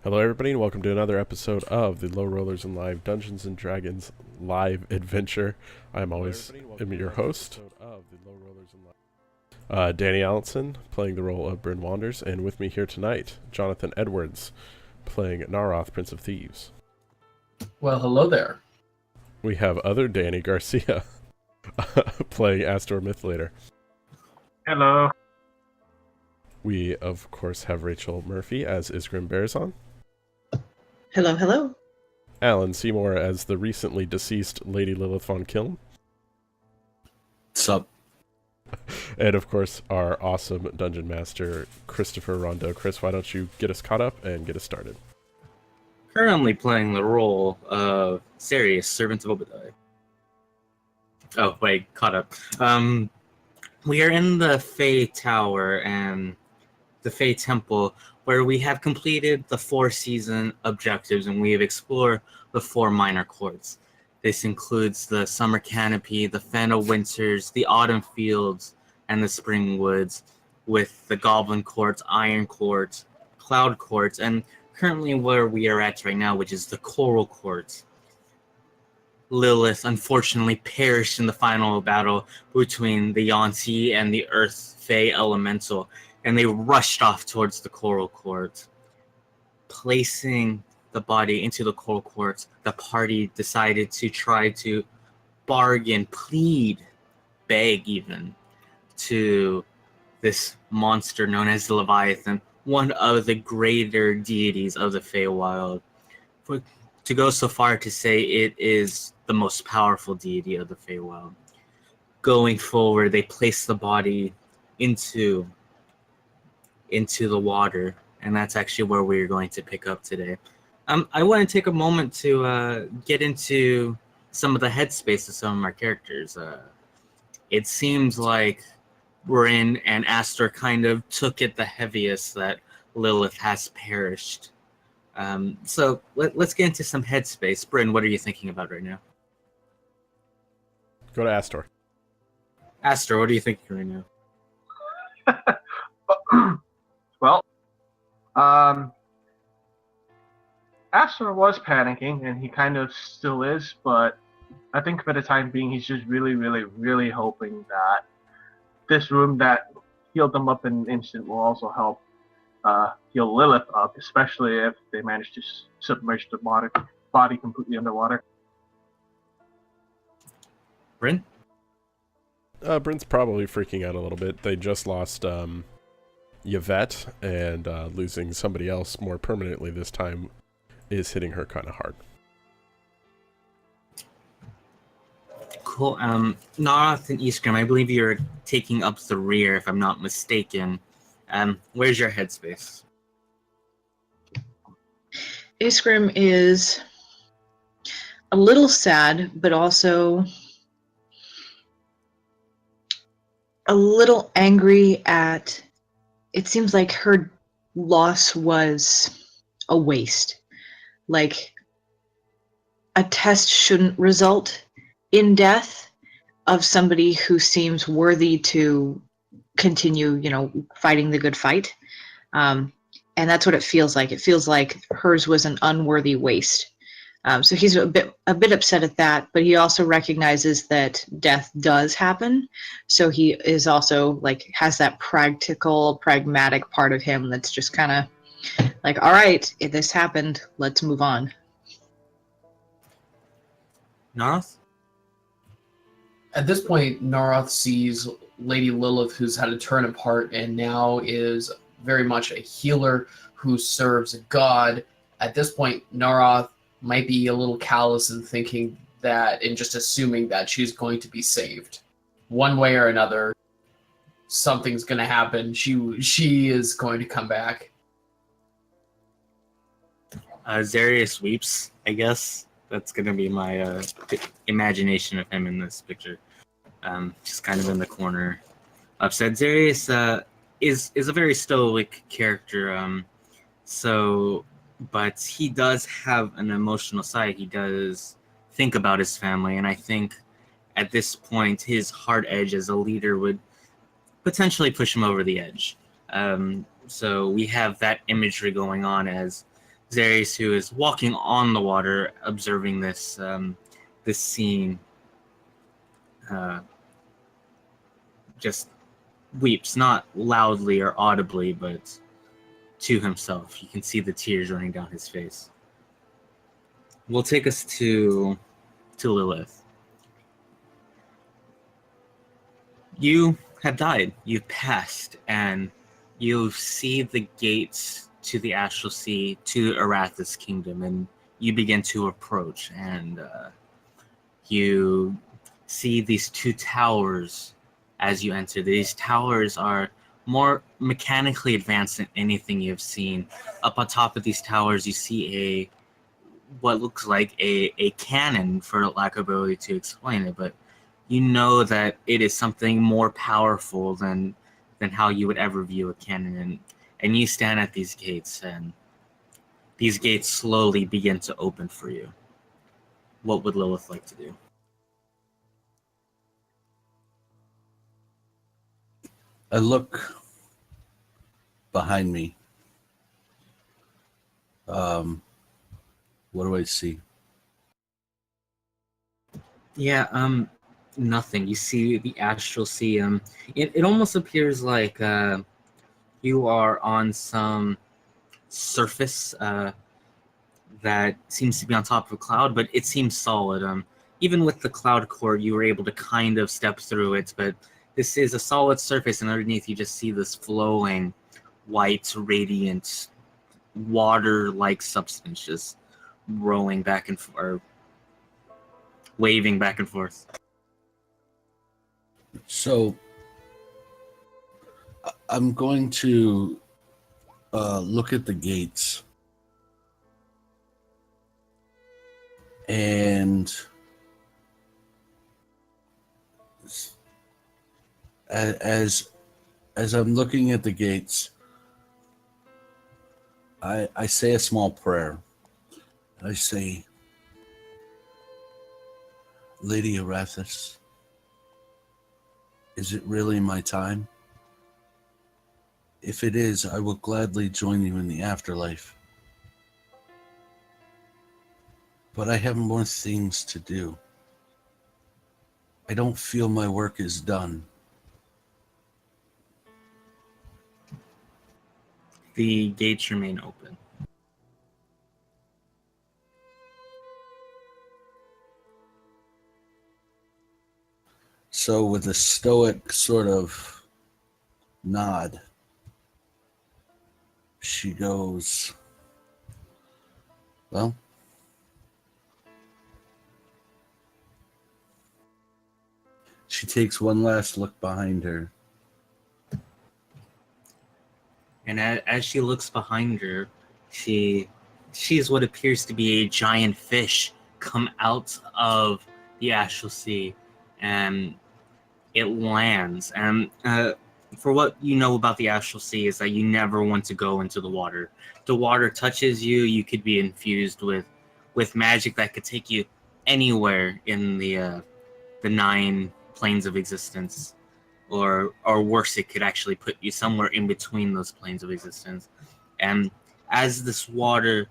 Hello, everybody, and welcome to another episode of the Low Rollers and Live Dungeons and Dragons live adventure. I'm always your host, Danny Allinson, playing the role of Bryn, and with me here tonight, Jonathan Edwards, playing Narroth, Prince of Thieves. Well, hello there. We have other Danny, Garcia, playing Astor Mithlader. Hello. We, of course, have Rachael Murphy as Isgrim Bearzon. Hello, hello. Alan Seymour as the recently deceased Lady Lilith von Kiln. Sup? And, of course, our awesome Dungeon Master, Christopher Rondeau. Chris, why don't you get us caught up and get us started? Currently playing the role of Zarrius, Servant of Obad-hai. Oh, wait, caught up. We are in the Fey Tower and the Fey Temple, where we have completed the 4-season objectives and we have explored the 4 minor courts. This includes the Summer Canopy, the Fen of Winters, the Autumn Fields, and the Spring Woods, with the Goblin Courts, Iron Courts, Cloud Courts, and currently where we are at right now, which is the Coral Court. Lilith unfortunately perished in the final battle between the Yonti and the Earth Fey Elemental, and they rushed off towards the Coral Court. Placing the body into the Coral Court, the party decided to try to bargain, plead, beg even, to this monster known as the Leviathan, one of the greater deities of the Feywild. To go so far to say it is the most powerful deity of the Feywild. Going forward, they place the body into the water, and that's actually where we're going to pick up today. I want to take a moment to get into some of the headspace of some of our characters. It seems like Bryn and Astor kind of took it the heaviest that Lilith has perished. So let's get into some headspace. Bryn, what are you thinking about right now? Go to Astor. Astor, what are you thinking right now? Well, Astor was panicking, and he kind of still is, but I think for the time being, he's just really, really, really hoping that this room that healed them up in an instant will also help heal Lilith up, especially if they manage to submerge the body completely underwater. Bryn? Bryn's probably freaking out a little bit. They just lost Yvette, and losing somebody else more permanently this time is hitting her kind of hard. Cool. Narroth and Isgrim, I believe you're taking up the rear, if I'm not mistaken. Where's your headspace? Isgrim is a little sad, but also a little angry at, it seems like her loss was a waste. Like, a test shouldn't result in death of somebody who seems worthy to continue, fighting the good fight. And that's what it feels like. It feels like hers was an unworthy waste. So he's a bit upset at that, but he also recognizes that death does happen. So he is also has that pragmatic part of him that's just kind of like, all right, if this happened, let's move on. Narroth? At this point, Narroth sees Lady Lilith, who's had to turn apart and now is very much a healer who serves a god. At this point, Narroth might be a little callous in thinking that, and just assuming that she's going to be saved. One way or another, something's going to happen. She is going to come back. Zarrius weeps, I guess. That's going to be my imagination of him in this picture. Just kind of in the corner. Upset. Zarrius is a very stoic character. But he does have an emotional side. He does think about his family, and I think at this point, his hard edge as a leader would potentially push him over the edge. So we have that imagery going on as Zarrius, who is walking on the water, observing this this scene, just weeps, not loudly or audibly, but to himself. You can see the tears running down his face. Will take us to Lilith. You have died. You've passed, and you see the gates to the Astral Sea, to Arathis' kingdom, and you begin to approach, and you see these two towers as you enter. These towers are more mechanically advanced than anything you've seen. Up on top of these towers, you see what looks like a cannon, for lack of ability to explain it, but you know that it is something more powerful than how you would ever view a cannon. And you stand at these gates, and these gates slowly begin to open for you. What would Lilith like to do? I look behind me. What do I see? Yeah, nothing. You see the Astral Sea. It almost appears like you are on some surface that seems to be on top of a cloud, but it seems solid. Even with the cloud core, you were able to kind of step through it, but this is a solid surface, and underneath you just see this flowing, white, radiant, water-like substance just rolling back and forth, or waving back and forth. So I'm going to look at the gates, and as I'm looking at the gates, I say a small prayer. I say, Lady Arathis, is it really my time? If it is, I will gladly join you in the afterlife. But I have more things to do. I don't feel my work is done. The gates remain open. So with a stoic sort of nod, she goes, well, she takes one last look behind her. And as she looks behind her, she sees what appears to be a giant fish come out of the Astral Sea, and it lands. And for what you know about the Astral Sea is that you never want to go into the water. The water touches you, you could be infused with magic that could take you anywhere in the 9 planes of existence. Or worse, it could actually put you somewhere in between those planes of existence. And as this water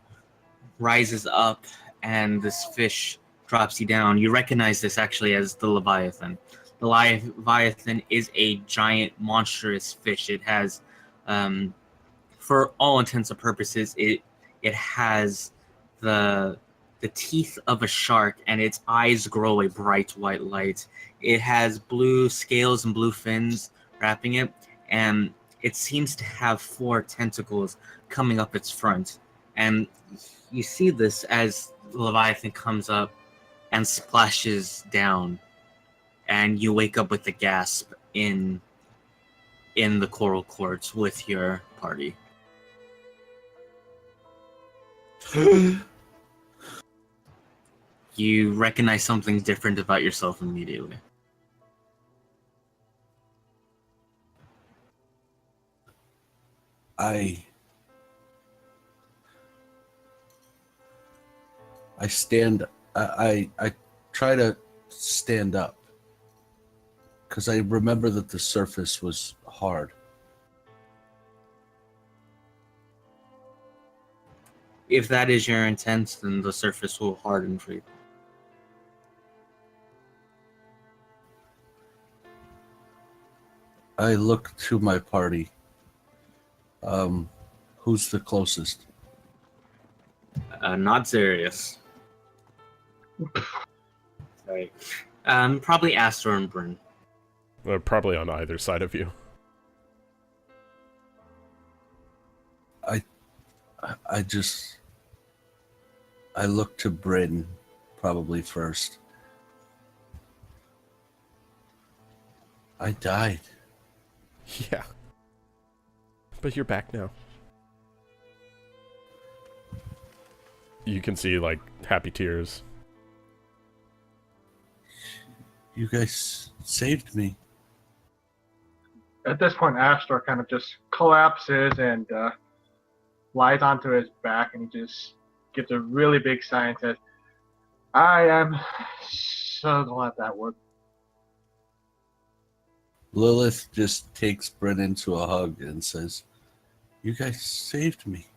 rises up and this fish drops you down, you recognize this actually as the Leviathan. The Leviathan is a giant, monstrous fish. It has, for all intents and purposes, it has the teeth of a shark, and its eyes grow a bright white light. It has blue scales and blue fins wrapping it, and it seems to have 4 tentacles coming up its front. And you see this as Leviathan comes up and splashes down, and you wake up with a gasp in the coral courts with your party. You recognize something different about yourself immediately. I try to stand up because I remember that the surface was hard. If that is your intent, then the surface will harden for you. I look to my party. Who's the closest? Not Zarrius. Sorry. Probably Astor and Bryn. Probably on either side of you. I look to Bryn probably first. I died. Yeah. But you're back now. You can see, like, happy tears. You guys saved me. At this point, Astor kind of just collapses and lies onto his back, and he just gives a really big sigh and says, I am so glad that worked. Lilith just takes Bryn into a hug and says, you guys saved me.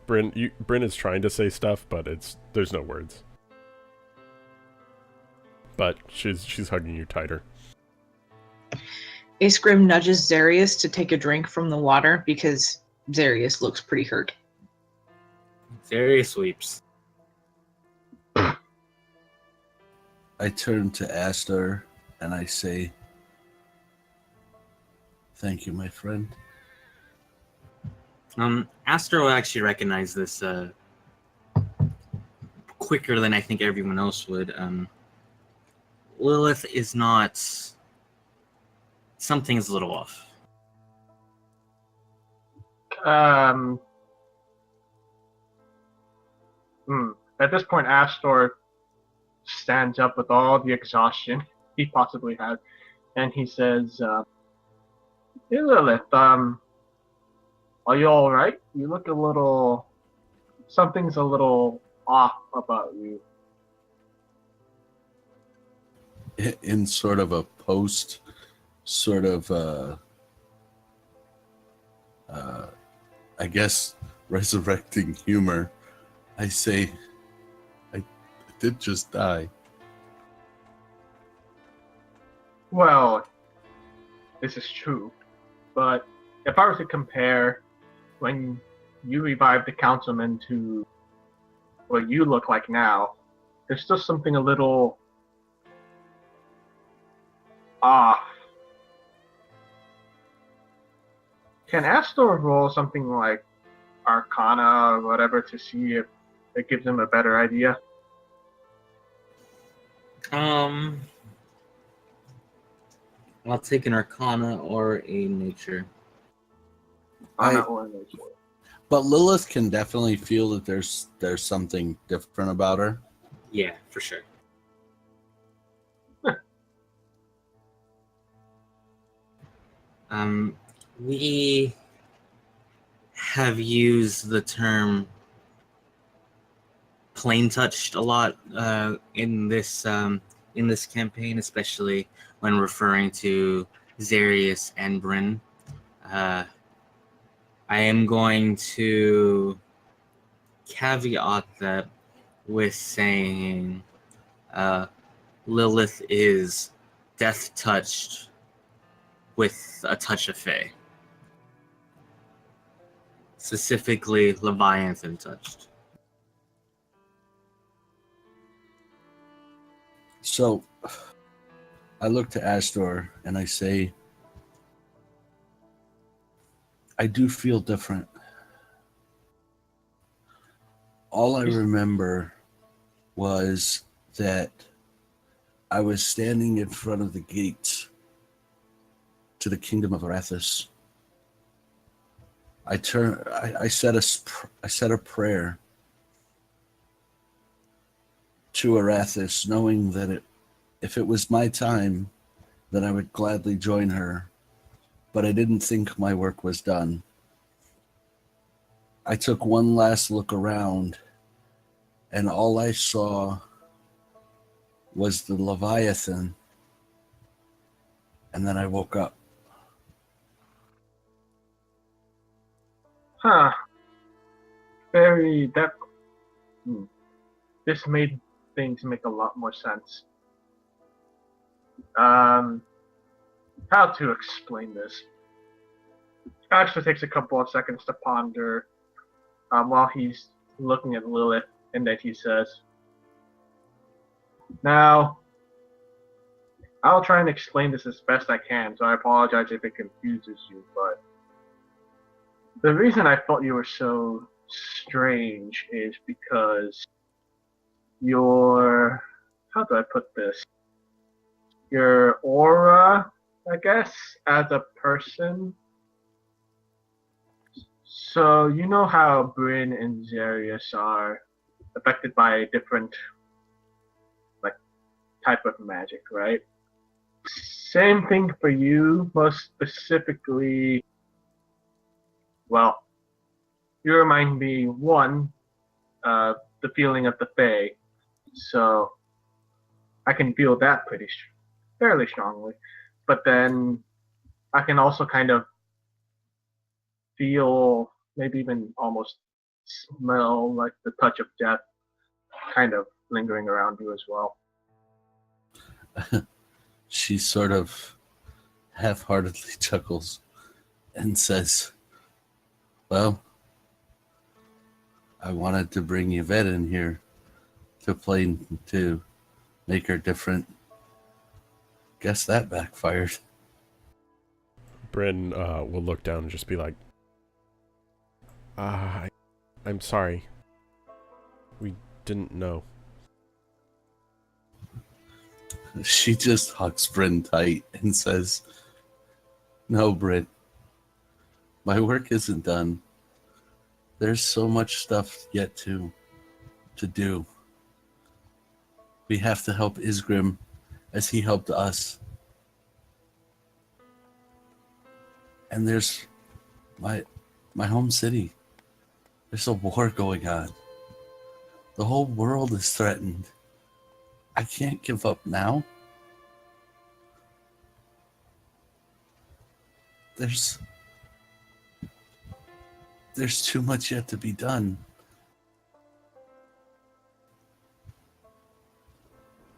Bryn is trying to say stuff, but there's no words. But she's hugging you tighter. Aesgrim nudges Zarrius to take a drink from the water because Zarrius looks pretty hurt. Zarrius weeps. I turn to Astor and I say, thank you, my friend. Astor will actually recognize this quicker than I think everyone else would. Lilith is not... Something's a little off. At this point, Astor stands up with all the exhaustion he possibly has, and he says, hey Lilith, are you alright? You look a little... Something's a little off about you. In sort of a post, sort of, I guess, resurrecting humor, I say, I did just die. Well, this is true, but if I were to compare when you revived the councilman to what you look like now, there's still something a little off. Can Astor roll something like Arcana or whatever to see if it gives him a better idea? I'll take an Arcana or a Nature. Arcana or nature. But Lilith can definitely feel that there's something different about her. Yeah, for sure. We have used the term plain touched a lot in this campaign, especially when referring to Zarrius and Bryn. I am going to caveat that with saying Lilith is death touched with a touch of Fae. Specifically, Leviathan touched. So I look to Astor and I say, I do feel different. All I remember was that I was standing in front of the gates to the kingdom of Arathis. I said a prayer to Arathis, knowing that if it was my time, then I would gladly join her. But I didn't think my work was done. I took one last look around, and all I saw was the Leviathan, and then I woke up. Huh. Very that. This made things make a lot more sense. How to explain this? Astor takes a couple of seconds to ponder while he's looking at Lilith, and then he says, "Now, I'll try and explain this as best I can, so I apologize if it confuses you, but the reason I thought you were so strange is because your, how do I put this? Your aura, I guess, as a person. So you know how Bryn and Zarrius are affected by a different type of magic, right? Same thing for you, most specifically. Well, you remind me one, the feeling of the Fae, so I can feel that fairly strongly. But then I can also kind of feel, maybe even almost smell like the touch of death kind of lingering around you as well. She sort of half-heartedly chuckles and says, well, I wanted to bring Yvette in here to make her different. Guess that backfired. Bryn will look down and just be like, I'm sorry. We didn't know. She just hugs Bryn tight and says, no, Bryn, my work isn't done. There's so much stuff yet to do. We have to help Isgrim as he helped us. And there's my home city. There's a war going on. The whole world is threatened. I can't give up now. There's too much yet to be done.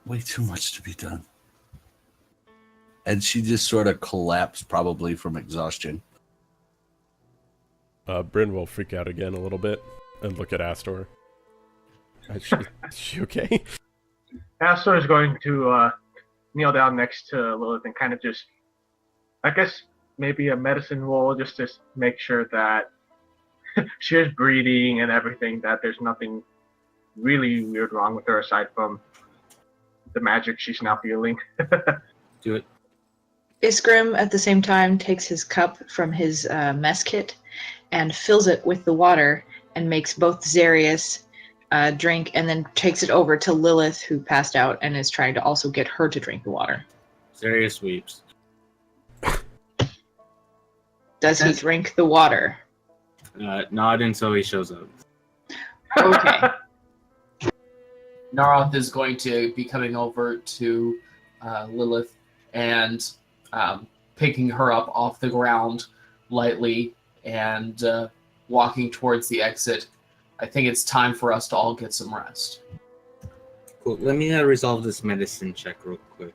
Way too much to be done. And she just sort of collapsed, probably from exhaustion. Bryn will freak out again a little bit and look at Astor. Is she okay? Astor is going to kneel down next to Lilith and kind of just, I guess, maybe a medicine roll just to make sure that she is breathing and everything, that there's nothing really weird wrong with her aside from the magic she's now feeling. Do it. Isgrim, at the same time, takes his cup from his mess kit and fills it with the water and makes both Zarrius drink, and then takes it over to Lilith, who passed out and is trying to also get her to drink the water. Zarrius weeps. Does he drink the water? Not until he shows up. Okay. Narroth is going to be coming over to Lilith and picking her up off the ground lightly and walking towards the exit. I think it's time for us to all get some rest. Cool. Let me resolve this medicine check real quick.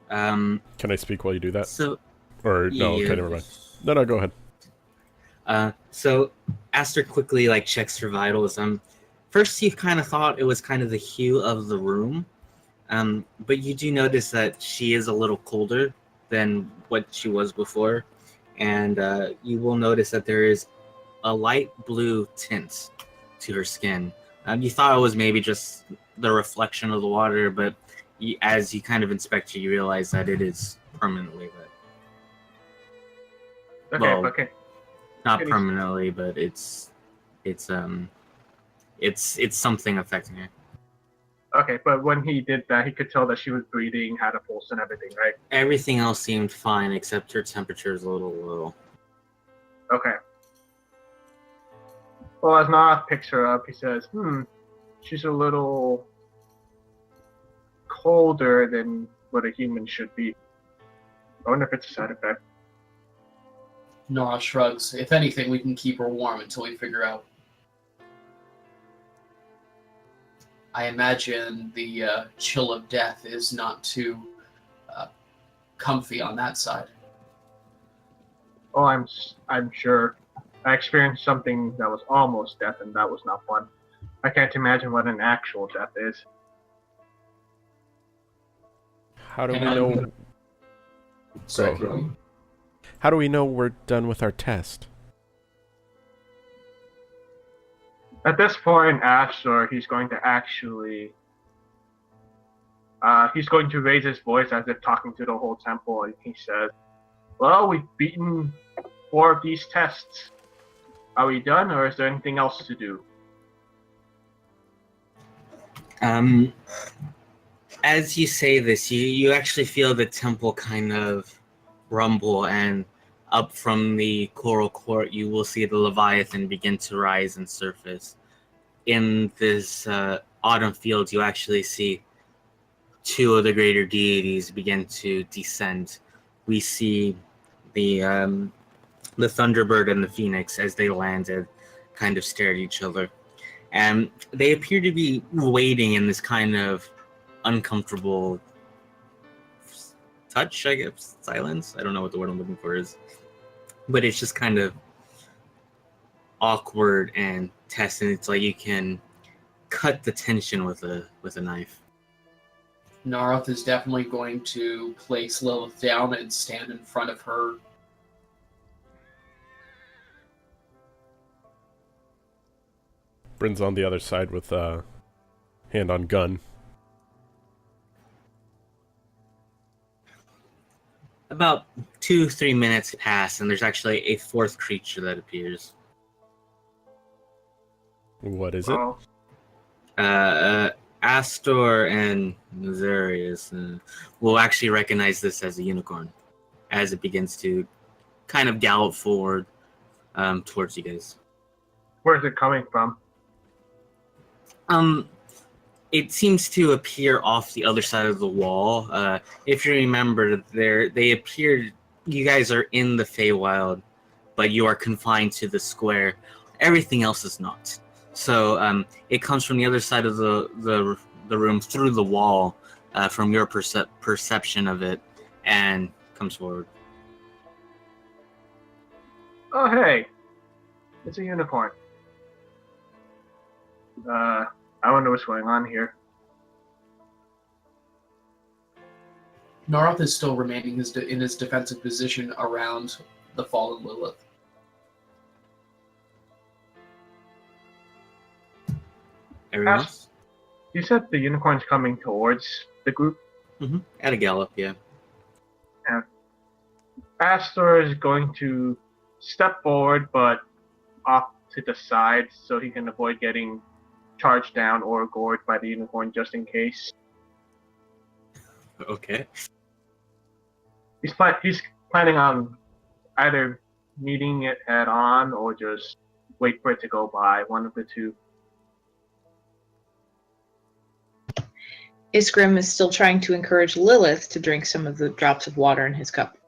Can I speak while you do that? So, Or no, yeah. okay, never mind. No, go ahead. So Astor quickly checks her vitals. First you kind of thought it was kind of the hue of the room, but you do notice that she is a little colder than what she was before, and you will notice that there is a light blue tint to her skin. You thought it was maybe just the reflection of the water, but as you kind of inspect her, you realize that it is permanently red. Okay, Well, okay. Not permanently, but it's something affecting her. Okay, but when he did that, he could tell that she was breathing, had a pulse and everything, right? Everything else seemed fine, except her temperature is a little low. Okay. Well, as Narroth picks her up, he says, she's a little colder than what a human should be. I wonder if it's a side effect. Nora shrugs. If anything, we can keep her warm until we figure out. I imagine the chill of death is not too comfy on that side. Oh, I'm sure. I experienced something that was almost death, and that was not fun. I can't imagine what an actual death is. How do we know? Sorry. How do we know we're done with our test? At this point, Astor, he's going to actually... he's going to raise his voice as if talking to the whole temple, and he says, well, we've beaten 4 of these tests. Are we done, or is there anything else to do? As you say this, you actually feel the temple kind of rumble, and up from the coral court, you will see the Leviathan begin to rise and surface. In this autumn field, you actually see 2 of the greater deities begin to descend. We see the Thunderbird and the Phoenix, as they landed, kind of stare at each other. And they appear to be waiting in this kind of uncomfortable touch, I guess, silence. I don't know what the word I'm looking for is. But it's just kind of awkward and tense, and it's like you can cut the tension with a knife. Narroth is definitely going to place Lilith down and stand in front of her. Bryn's on the other side with hand on gun. About 2-3 minutes pass, and there's actually a 4th creature that appears. What is it? Astor and Zarrius will actually recognize this as a unicorn as it begins to kind of gallop forward towards you guys. Where is it coming from? It seems to appear off the other side of the wall. If you remember, they appeared. You guys are in the Feywild, but you are confined to the square. Everything else is not. So it comes from the other side of the room through the wall, from your perception of it, and comes forward. Oh, hey, it's a unicorn. I wonder what's going on here. Narroth is still remaining in his defensive position around the fallen Lilith. Everyone else? You said the unicorn's coming towards the group? Mm-hmm. At a gallop, yeah. Astor is going to step forward, but off to the side so he can avoid getting charged down or gored by the unicorn just in case. Okay. He's planning on either meeting it head on or just wait for it to go by, one of the two. Iskrim is still trying to encourage Lilith to drink some of the drops of water in his cup.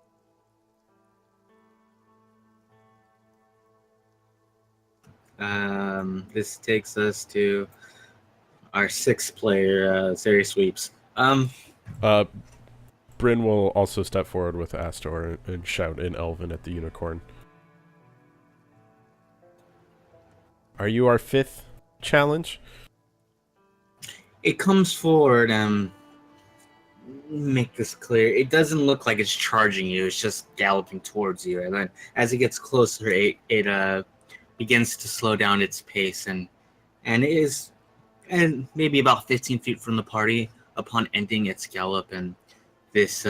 This takes us to our 6th player, Zarrius Sweeps. Bryn will also step forward with Astor and shout in Elven at the unicorn. Are you our 5th challenge? It comes forward, make this clear. It doesn't look like it's charging you, it's just galloping towards you. And then as it gets closer, it begins to slow down its pace, and it is maybe about 15 feet from the party upon ending its gallop, and this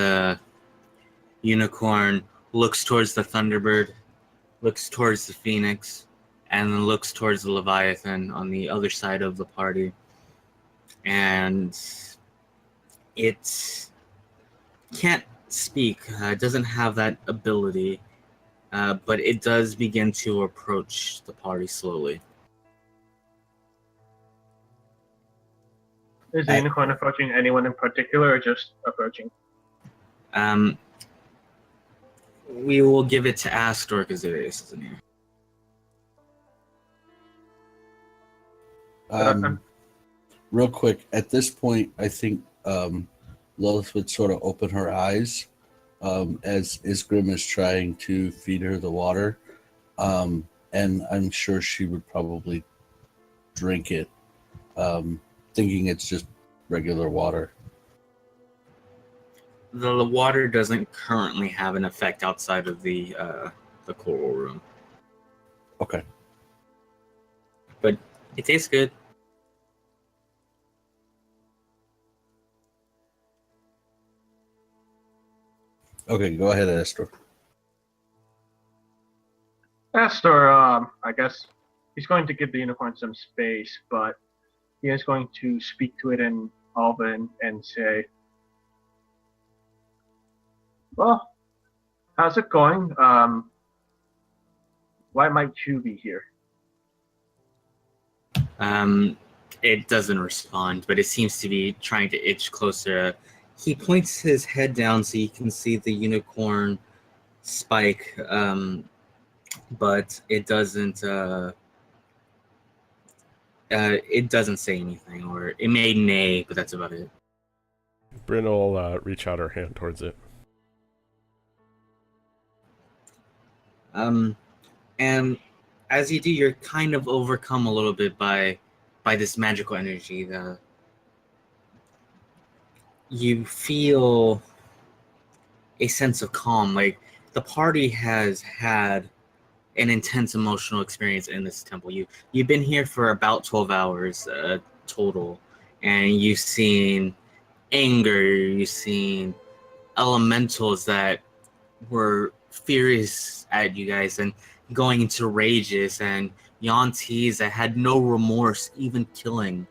unicorn looks towards the Thunderbird, looks towards the Phoenix, and then looks towards the Leviathan on the other side of the party. And it can't speak, it doesn't have that ability, but it does begin to approach the party slowly. Is the unicorn approaching anyone in particular or just approaching? We will give it to Astor because Zarrius isn't here. Real quick, at this point, I think Lilith would sort of open her eyes as Isgrim is trying to feed her the water. And I'm sure she would probably drink it, thinking it's just regular water. The water doesn't currently have an effect outside of the coral room, Okay. but it tastes good. Okay, go ahead, Astor. Astor, I guess he's going to give the unicorn some space, but he is going to speak to it in Alban and say, well, how's it going? Why might you be here? It doesn't respond, but it seems to be trying to itch closer. He points his head down so you can see the unicorn spike, but it doesn't say anything, or it may neigh, but that's about it. Bryn will reach out her hand towards it. And as you do, you're kind of overcome a little bit by this magical energy. You feel a sense of calm. Like the party has had an intense emotional experience in this temple. You've been here for about 12 hours total, and you've seen anger, you've seen elementals that were furious at you guys and going into rages, and Yantis that had no remorse, even killing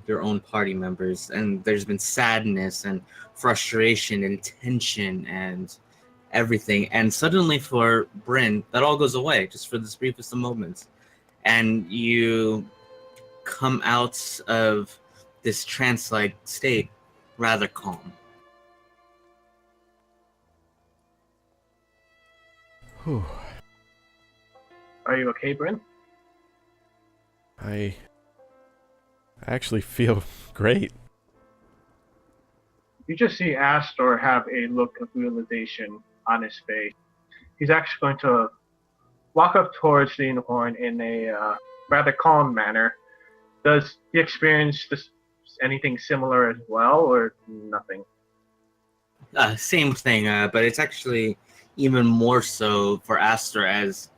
your own party members. And there's been sadness and frustration and tension and everything. And suddenly for Bryn, that all goes away just for this briefest of moments. And you come out of this trance-like state rather calm. Whew. Are you okay, Bryn? I actually feel great. You just see Astor have a look of realization on his face. He's actually going to walk up towards the unicorn in a rather calm manner. Does he experience anything similar as well, or nothing? Same thing, but it's actually even more so for Astor, as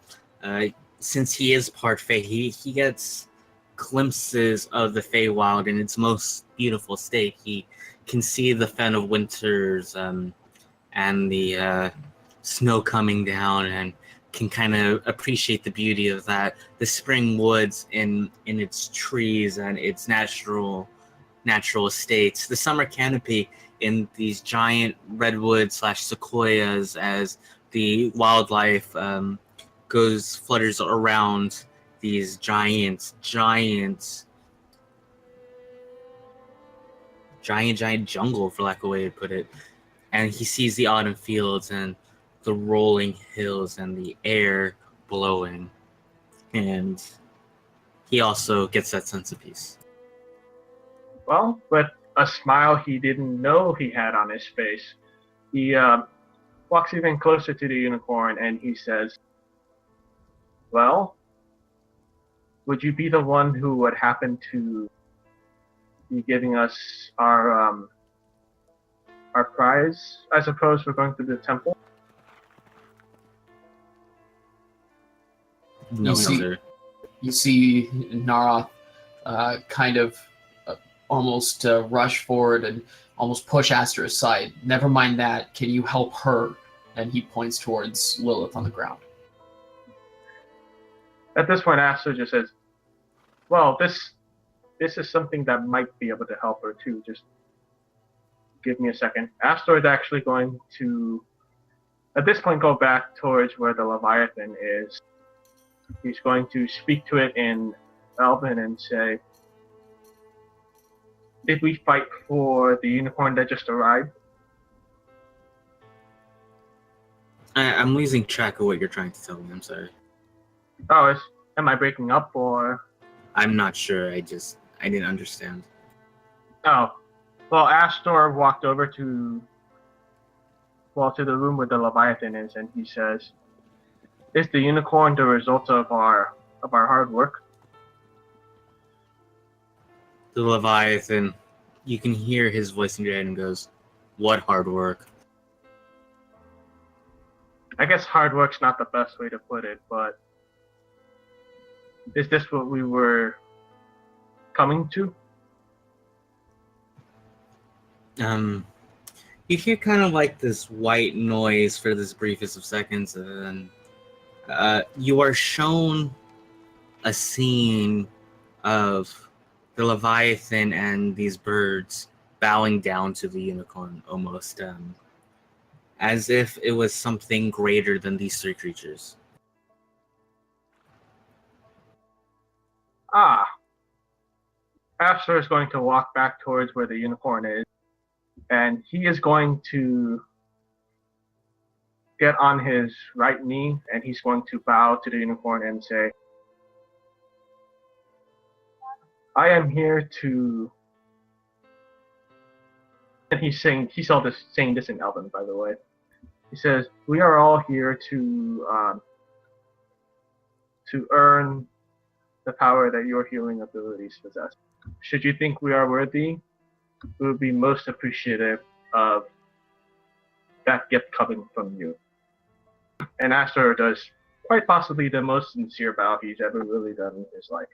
since he is part Fae, he gets glimpses of the Feywild in its most beautiful state. He can see the Fen of Winters and the snow coming down, and can kind of appreciate the beauty of that. The spring woods in its trees and its natural estates. The summer canopy in these giant redwoods / sequoias as the wildlife flutters around these giant jungle, for lack of a way to put it. And he sees the autumn fields and the rolling hills and the air blowing. And he also gets that sense of peace. Well, with a smile he didn't know he had on his face, he walks even closer to the unicorn and he says, well, would you be the one who would happen to be giving us our prize, I suppose, for going to the temple? No, sir. You see Narroth kind of almost rush forward and almost push Astor aside. Never mind that. Can you help her? And he points towards Lilith on the ground. At this point, Astor just says, well, this is something that might be able to help her too. Just give me a second. Astor is actually going to, at this point, go back towards where the Leviathan is. He's going to speak to it in Elven and say, did we fight for the unicorn that just arrived? I'm losing track of what you're trying to tell me. I'm sorry. Oh, am I breaking up or? I'm not sure. I didn't understand. Oh, well, Astor walked over to the room where the Leviathan is, and he says, "Is the unicorn the result of our hard work?" The Leviathan, you can hear his voice in your head and goes, "What hard work?" I guess hard work's not the best way to put it, but is this what we were coming to? You hear kind of like this white noise for this briefest of seconds, and then you are shown a scene of the Leviathan and these birds bowing down to the unicorn, almost as if it was something greater than these three creatures. Ah, Astor is going to walk back towards where the unicorn is, and he is going to get on his right knee, and he's going to bow to the unicorn and say, "I am here to," and he's all this saying this in Elven, by the way. He says, "We are all here to earn the power that your healing abilities possess. Should you think we are worthy, we would be most appreciative of that gift coming from you." And Astor does quite possibly the most sincere bow he's ever really done in his life.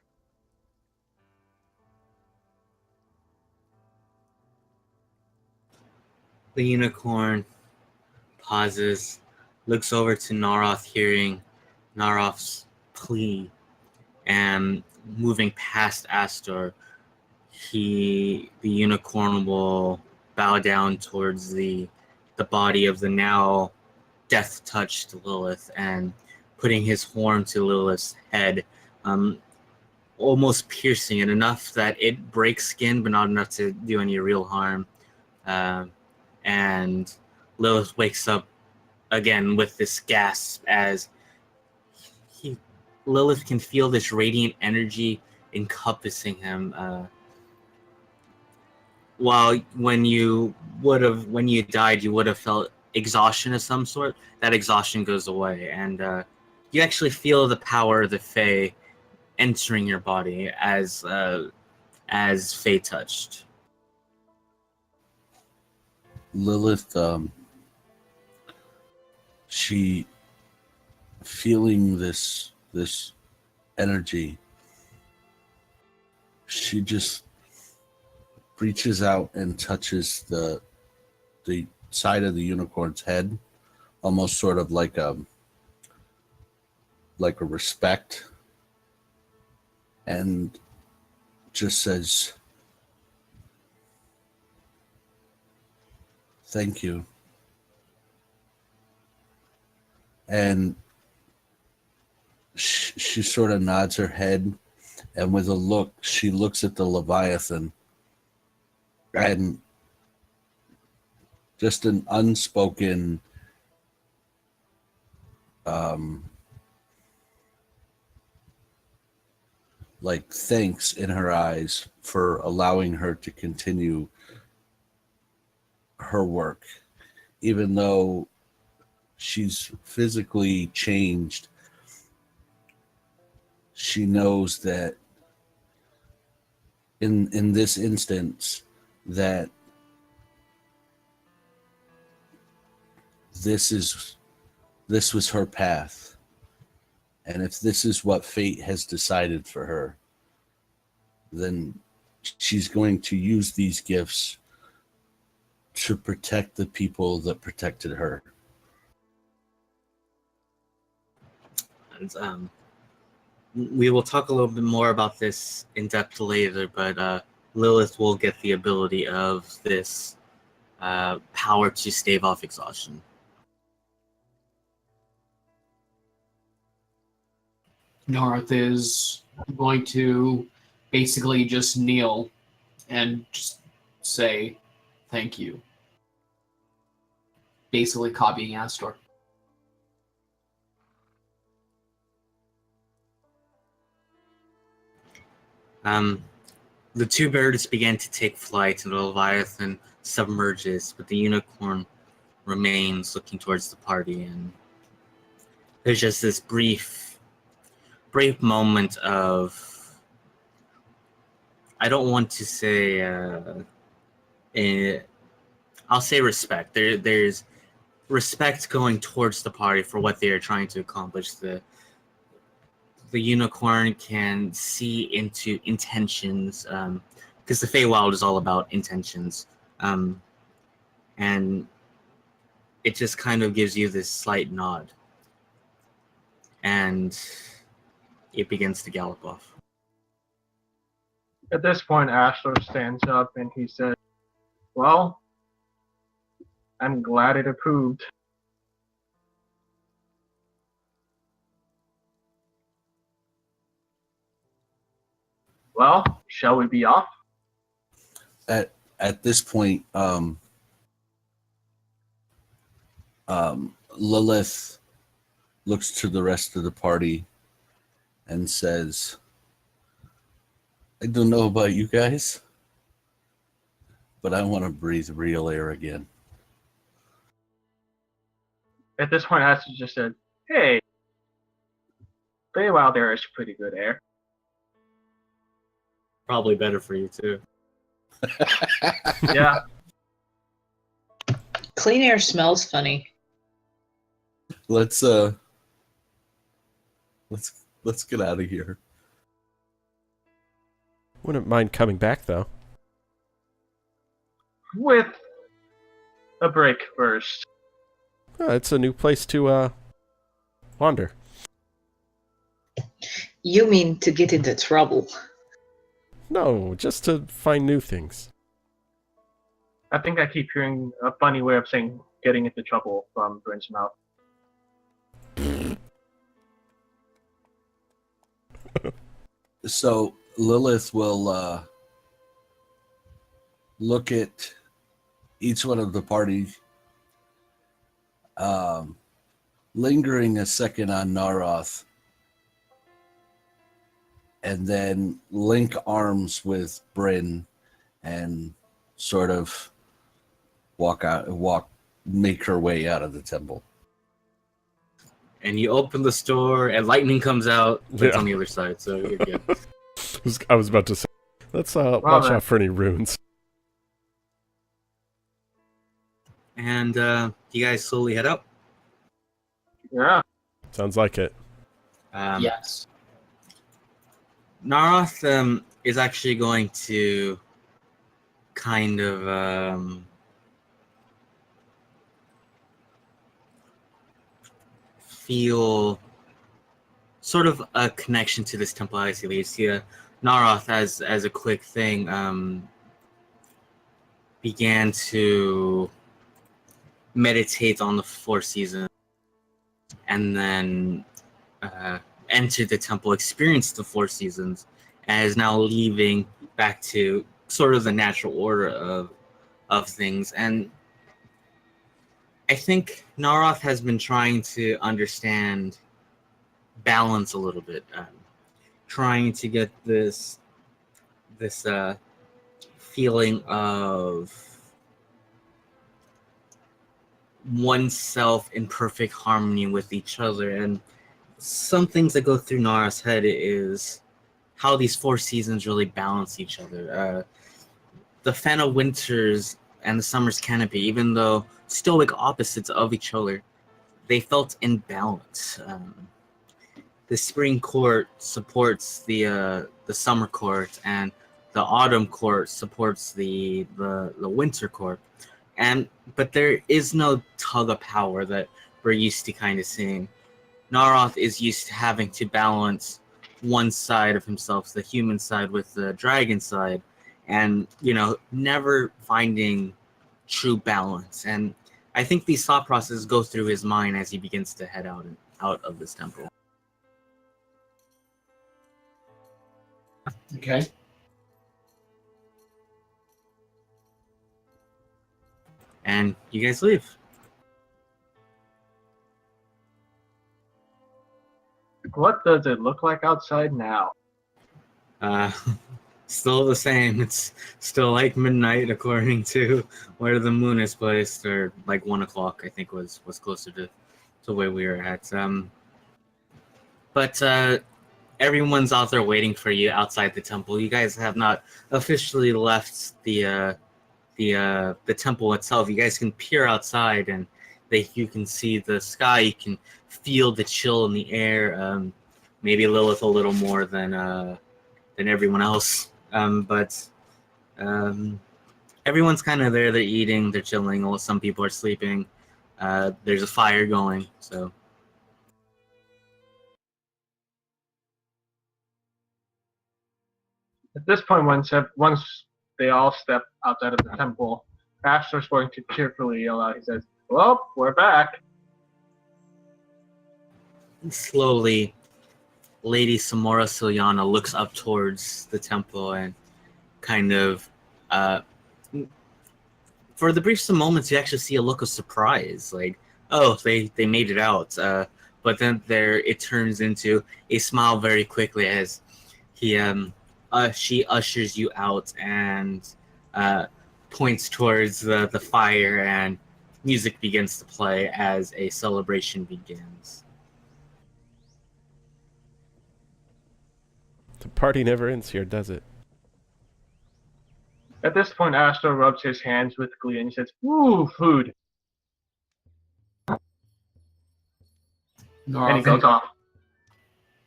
The unicorn pauses, looks over to Narroth, hearing Narroth's plea, and moving past Astor, the unicorn will bow down towards the body of the now death-touched Lilith, and putting his horn to Lilith's head, almost piercing it enough that it breaks skin, but not enough to do any real harm. And Lilith wakes up again with this gasp as Lilith can feel this radiant energy encompassing him. While when you died, you would have felt exhaustion of some sort. That exhaustion goes away, and you actually feel the power of the Fae entering your body as Fae touched. Lilith, she feeling this energy, she just reaches out and touches the side of the unicorn's head, almost sort of like a respect, and just says, "Thank you." And she sort of nods her head, and with a look, she looks at the Leviathan, and just an unspoken thanks in her eyes for allowing her to continue her work, even though she's physically changed. She knows that in this instance that this was her path, and if this is what fate has decided for her, then she's going to use these gifts to protect the people that protected her. And we will talk a little bit more about this in depth later, but Lilith will get the ability of this power to stave off exhaustion. Narroth is going to basically just kneel and just say thank you. Basically copying Astor. The two birds began to take flight, and the Leviathan submerges, but the unicorn remains looking towards the party, and there's just this brief moment of, I don't want to say, I'll say respect. There's respect going towards the party for what they are trying to accomplish. The unicorn can see into intentions, because the Feywild is all about intentions, and it just kind of gives you this slight nod, and it begins to gallop off. At this point, Astor stands up and he says, "Well, I'm glad it approved." Well, shall we be off? At this point, Lilith looks to the rest of the party and says, "I don't know about you guys, but I want to breathe real air again." At this point, Astor just said, "Hey, Feywild air is pretty good air." Probably better for you too. Yeah. Clean air smells funny. Let's get out of here. Wouldn't mind coming back, though. With a break first. It's a new place to wander. You mean to get into trouble? No, just to find new things. I think I keep hearing a funny way of saying getting into trouble from Bryn's mouth. So Lilith will look at each one of the party, lingering a second on Narroth, and then link arms with Bryn and sort of make her way out of the temple. And you open the store, and lightning comes out, but it's on the other side, so you're good. I was about to say, let's watch out for any runes. And you guys slowly head out. Yeah. Sounds like it. Yes. Narroth is actually going to kind of feel sort of a connection to this temple as he leaves here. Narroth, as a quick thing, began to meditate on the four seasons, and then entered the temple, experienced the four seasons, and is now leaving back to sort of the natural order of things. And I think Narroth has been trying to understand balance a little bit, trying to get this feeling of oneself in perfect harmony with each other. And some things that go through Narroth's head is how these four seasons really balance each other. The Fan of Winters and the Summer's Canopy, even though stoic opposites of each other, they felt in balance. The Spring Court supports the Summer Court, and the Autumn Court supports the Winter Court. But there is no tug of power that we're used to kind of seeing. Narroth is used to having to balance one side of himself, the human side, with the dragon side, and never finding true balance. And I think these thought processes go through his mind as he begins to head out of this temple. Okay. And you guys leave. What does it look like outside now? Still the same. It's still like midnight according to where the moon is placed, or like 1 o'clock, I think was closer to where we were at. But everyone's out there waiting for you outside the temple. You guys have not officially left the temple itself. You guys can peer outside, and you can see the sky. You can feel the chill in the air. Maybe Lilith a little more than everyone else. But everyone's kind of there. They're eating. They're chilling. Well, some people are sleeping. There's a fire going. So. At this point, once they all step outside of the temple, Astor's going to cheerfully yell out. He says, "Well, we're back." Slowly, Lady Samora Silyana looks up towards the temple and kind of, for the brief some moments, you actually see a look of surprise, like, oh, they made it out. But then it turns into a smile very quickly as she ushers you out and points towards the fire, and music begins to play as a celebration begins. The party never ends here, does it? At this point, Astor rubs his hands with glee and he says, "Ooh, food." And he goes off.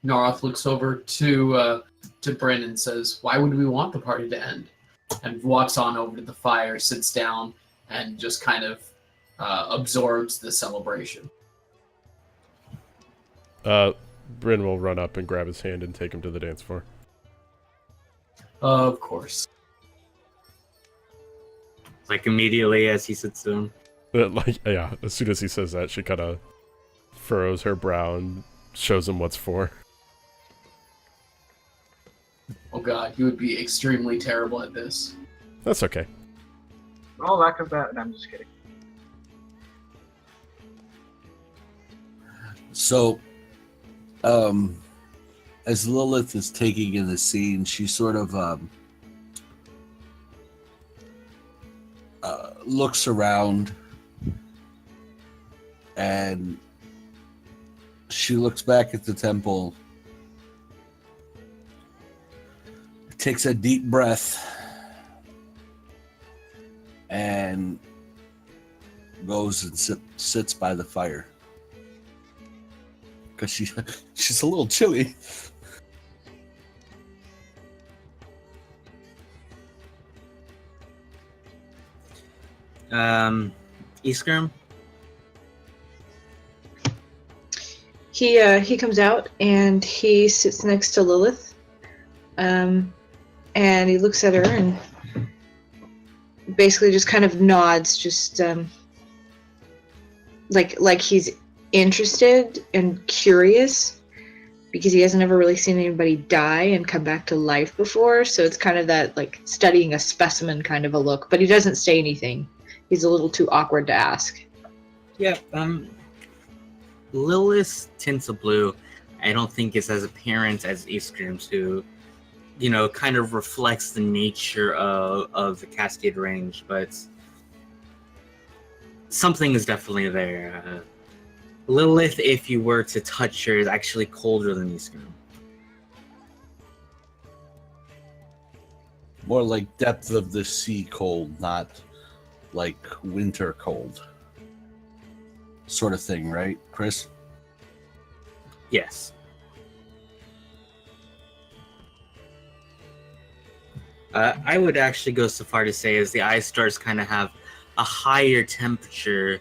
Narroth looks over to Bryn and says, "Why would we want the party to end?" And walks on over to the fire, sits down, and just kind of absorbs the celebration. Bryn will run up and grab his hand and take him to the dance floor. Of course. Like immediately as he sits down. As soon as he says that, she kind of furrows her brow and shows him what's for. Oh god, he would be extremely terrible at this. That's okay. Oh, lack of that. I'm just kidding. So, as Lilith is taking in the scene, she sort of looks around, and she looks back at the temple, takes a deep breath, and goes and sits by the fire. Because she's a little chilly. Iskram? He comes out and he sits next to Lilith, and he looks at her and basically just kind of nods, just like he's interested and curious, because he hasn't ever really seen anybody die and come back to life before. So it's kind of that like studying a specimen kind of a look, but he doesn't say anything. He's a little too awkward to ask. Yeah, Lilith's tints of blue, I don't think is as apparent as Iskram's, who, kind of reflects the nature of the Cascade Range, but something is definitely there. Lilith, if you were to touch her, is actually colder than Iskram. More like depth of the sea cold, not like winter cold. Sort of thing, right, Chris? Yes. I would actually go so far to say as the ice stars kind of have a higher temperature,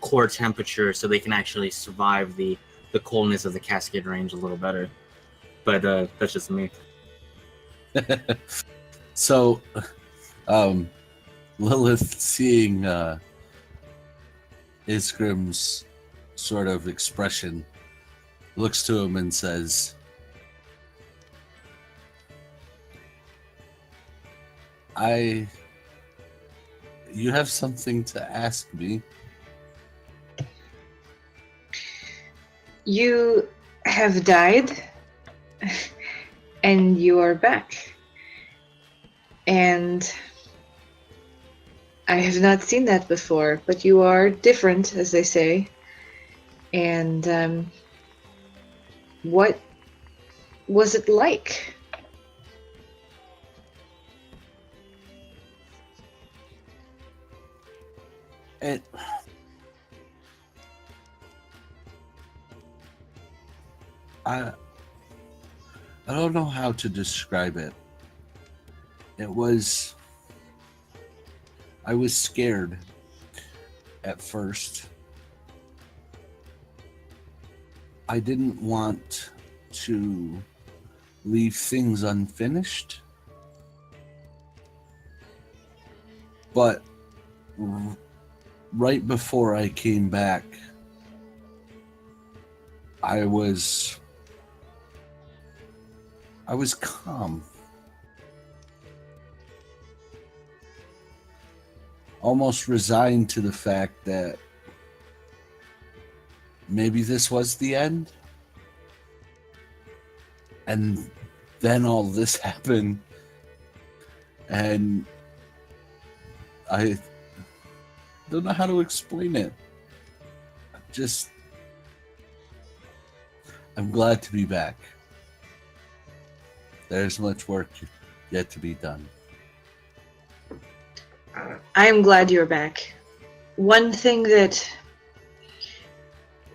core temperature, so they can actually survive the coldness of the Cascade Range a little better. But that's just me. So, Lilith, seeing Iskram's sort of expression, looks to him and says, you have something to ask me? You have died, and you are back. And I have not seen that before, but you are different, as they say. And what was it like? I don't know how to describe it. I was scared at first. I didn't want to leave things unfinished. But right before I came back, I was calm. Almost resigned to the fact that maybe this was the end. And then all this happened. And I don't know how to explain it. I'm glad to be back. There's much work yet to be done. I am glad you're back. One thing that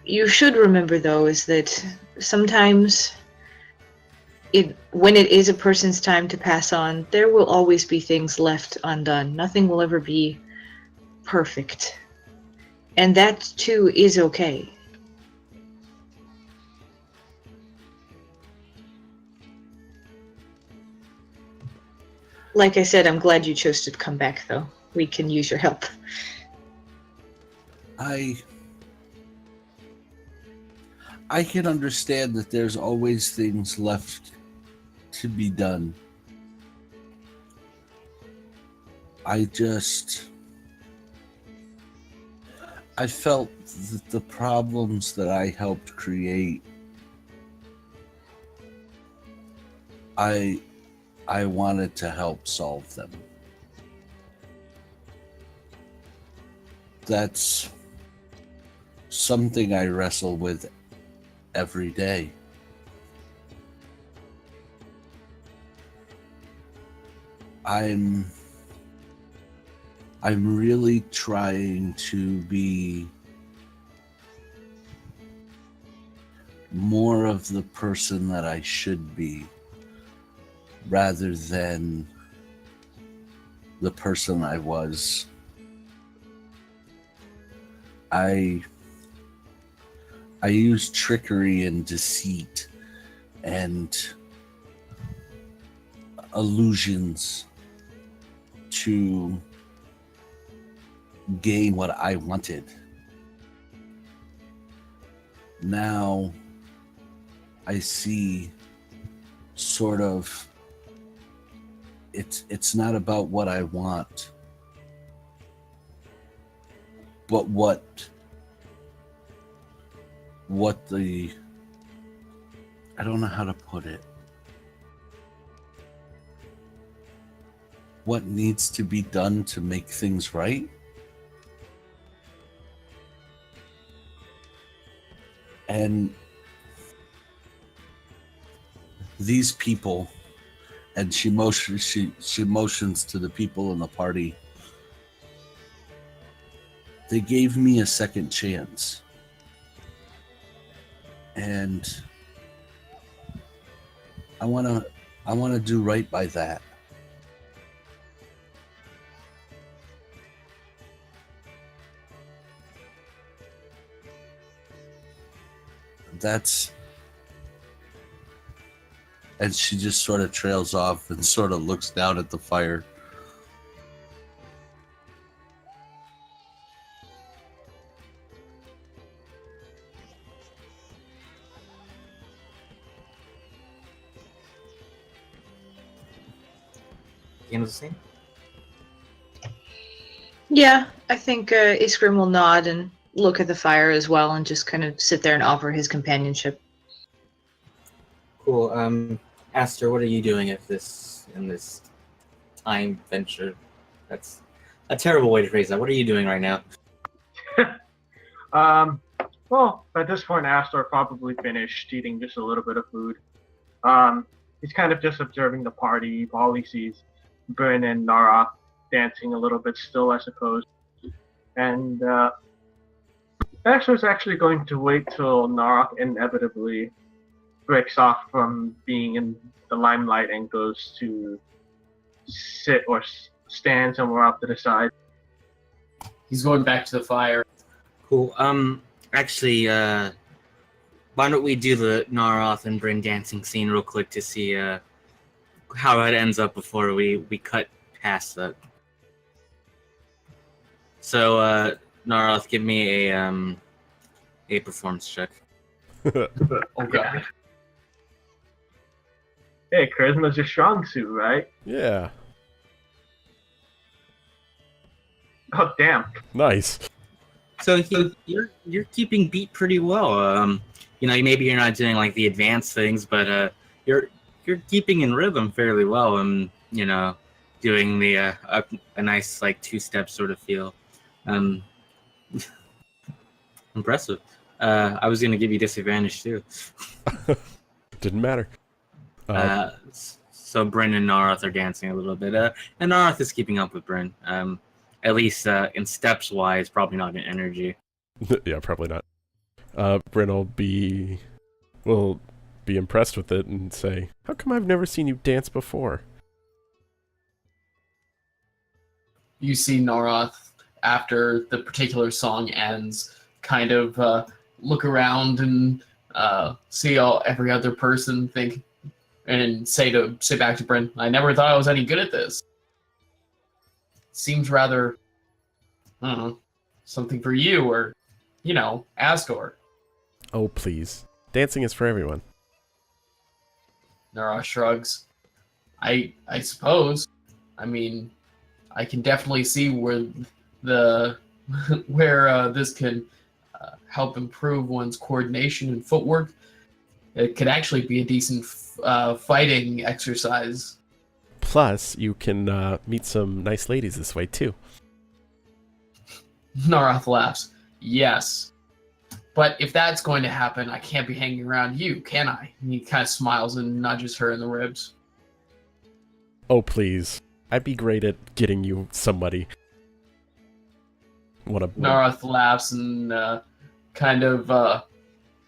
you should remember, though, is that sometimes when it is a person's time to pass on, there will always be things left undone. Nothing will ever be perfect. And that, too, is okay. Like I said, I'm glad you chose to come back, though. We can use your help. I can understand that there's always things left to be done. I felt that the problems that I helped create, I wanted to help solve them. That's something I wrestle with every day. I'm really trying to be more of the person that I should be, rather than the person I was. I use trickery and deceit and illusions to gain what I wanted. Now I see sort of it's not about what I want, but what the, I don't know how to put it, what needs to be done to make things right. And these people, and she motions to the people in the party, they gave me a second chance. And I want to do right by that. And she just sort of trails off and sort of looks down at the fire. You know the same? Yeah, I think Iskrim will nod and look at the fire as well and just kind of sit there and offer his companionship. Cool. Astor, what are you doing in this time venture. That's a terrible way to phrase that. What are you doing right now? Well, at this point, Astor probably finished eating just a little bit of food. He's kind of just observing the party while he sees Bryn and Narroth dancing a little bit still, I suppose. And Astor's actually going to wait till Narroth inevitably breaks off from being in the limelight and goes to sit or stand somewhere off to the side. He's going back to the fire. Cool. Actually, why don't we do the Narroth and Bryn dancing scene real quick to see how it ends up before we cut past that. So, Narroth, give me a performance check. Oh god. Hey, charisma's your strong suit, right? Yeah. Oh, damn. Nice. So you're keeping beat pretty well. Maybe you're not doing like the advanced things, but you're keeping in rhythm fairly well, and doing the a nice like two-step sort of feel. Impressive. I was gonna give you disadvantage too. Didn't matter. So Bryn and Narroth are dancing a little bit, and Narroth is keeping up with Bryn. At least in steps wise, probably not in energy. Yeah, probably not. Bryn will be impressed with it and say, "How come I've never seen you dance before?" You see Narroth, after the particular song ends, kind of look around and see every other person think, and say back to Bryn, "I never thought I was any good at this. Seems rather, I don't know, something for you, or, Astor." Oh, please. Dancing is for everyone. Narroth shrugs. I suppose. I mean, I can definitely see where this can help improve one's coordination and footwork. It could actually be a decent fighting exercise. Plus, you can meet some nice ladies this way, too. Narroth laughs. Yes. But if that's going to happen, I can't be hanging around you, can I? And he kind of smiles and nudges her in the ribs. Oh, please. I'd be great at getting you somebody. Narroth laughs and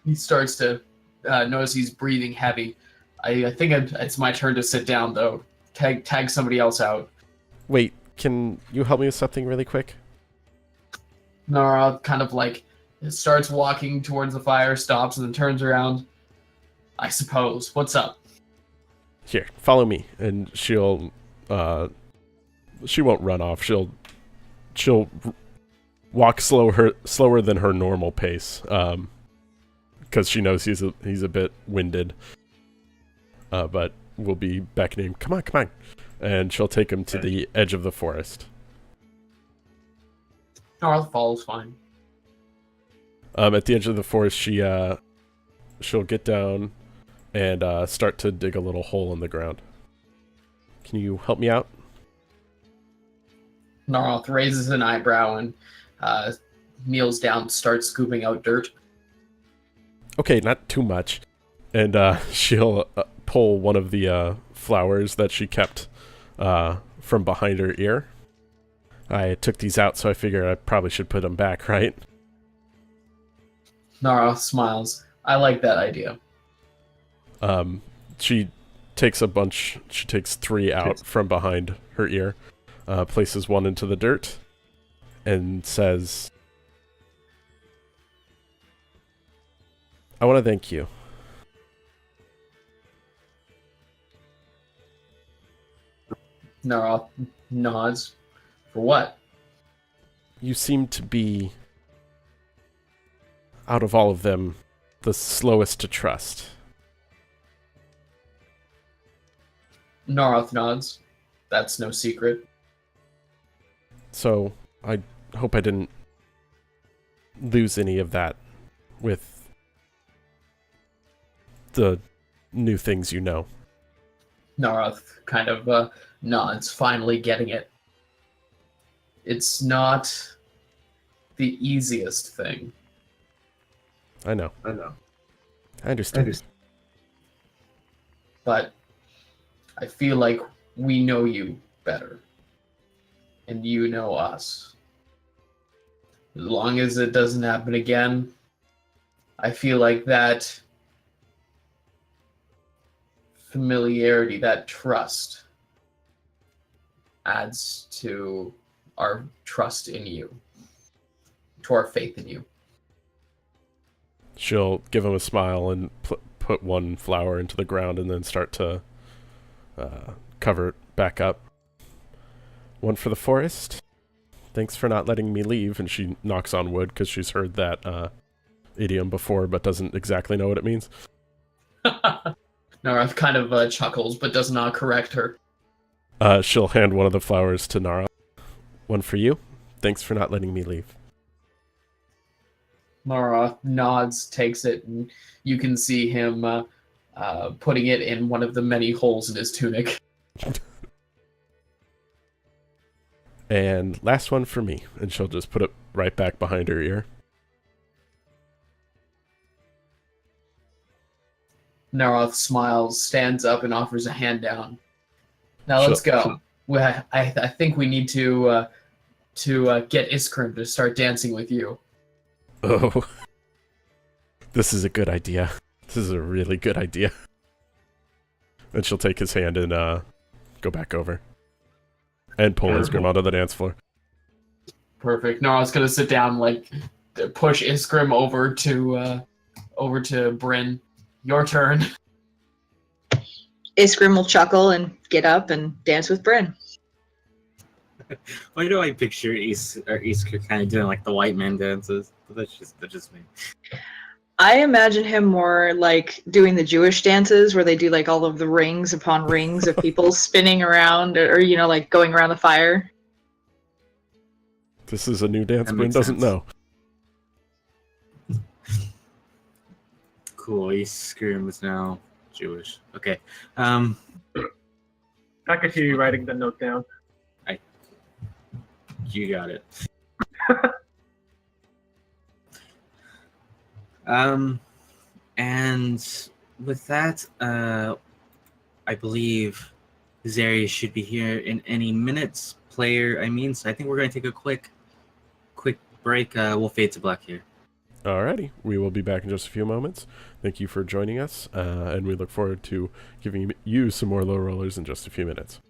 he starts to notice he's breathing heavy. I think it's my turn to sit down, though. Tag somebody else out. Wait, can you help me with something really quick? Narroth kind of starts walking towards the fire, stops, and then turns around. I suppose. What's up? Here, follow me. And she won't run off. She'll walk slower than her normal pace. Because she knows he's a bit winded. But will be beckoning, come on. And she'll take him to the edge of the forest. Narroth follows fine. At the edge of the forest, she'll get down and start to dig a little hole in the ground. Can you help me out? Narroth raises an eyebrow and kneels down, starts scooping out dirt. Okay, not too much. And she'll pull one of the flowers that she kept from behind her ear. I took these out, so I figured I probably should put them back, right? Narroth smiles. I like that idea. She takes a bunch. She takes 3 out from behind her ear, places one into the dirt, and says, "I want to thank you." Narroth nods. For what? You seem to be, out of all of them, the slowest to trust. Narroth nods. That's no secret. So, I hope I didn't lose any of that with the new things you know. Narroth kind of nods, finally getting it. It's not the easiest thing. I know. I understand. But I feel like we know you better. And you know us. As long as it doesn't happen again, I feel like that familiarity, that trust, adds to our trust in you, to our faith in you. She'll give him a smile and put one flower into the ground and then start to cover it back up. One for the forest. Thanks for not letting me leave. And she knocks on wood because she's heard that idiom before but doesn't exactly know what it means. Narroth kind of chuckles but does not correct her. She'll hand one of the flowers to Narroth. One for you. Thanks for not letting me leave. Narroth nods, takes it, and you can see him putting it in one of the many holes in his tunic. And last one for me. And she'll just put it right back behind her ear. Narroth smiles, stands up, and offers a hand down. Now let's go. I think we need to get Iskrim to start dancing with you. Oh. This is a good idea. This is a really good idea. And she'll take his hand and go back over. And pull Iskrim onto the dance floor. Perfect. Narroth's gonna sit down, like, push Iskrim over to Bryn. Your turn. Iskrim will chuckle and get up and dance with Bryn. Why do I picture Iskra kind of doing like the white man dances? That's just me. I imagine him more like doing the Jewish dances where they do like all of the rings upon rings of people spinning around or you know, like going around the fire. This is a new dance That Bryn makes doesn't sense. know. Cool, Iskra is now Jewish. Okay. I could hear you writing the note down. You got it. And with that, I believe Zarrius should be here in any minutes. So I think we're going to take a quick break. We'll fade to black here. Alrighty, we will be back in just a few moments. Thank you for joining us, and we look forward to giving you some more low rollers in just a few minutes.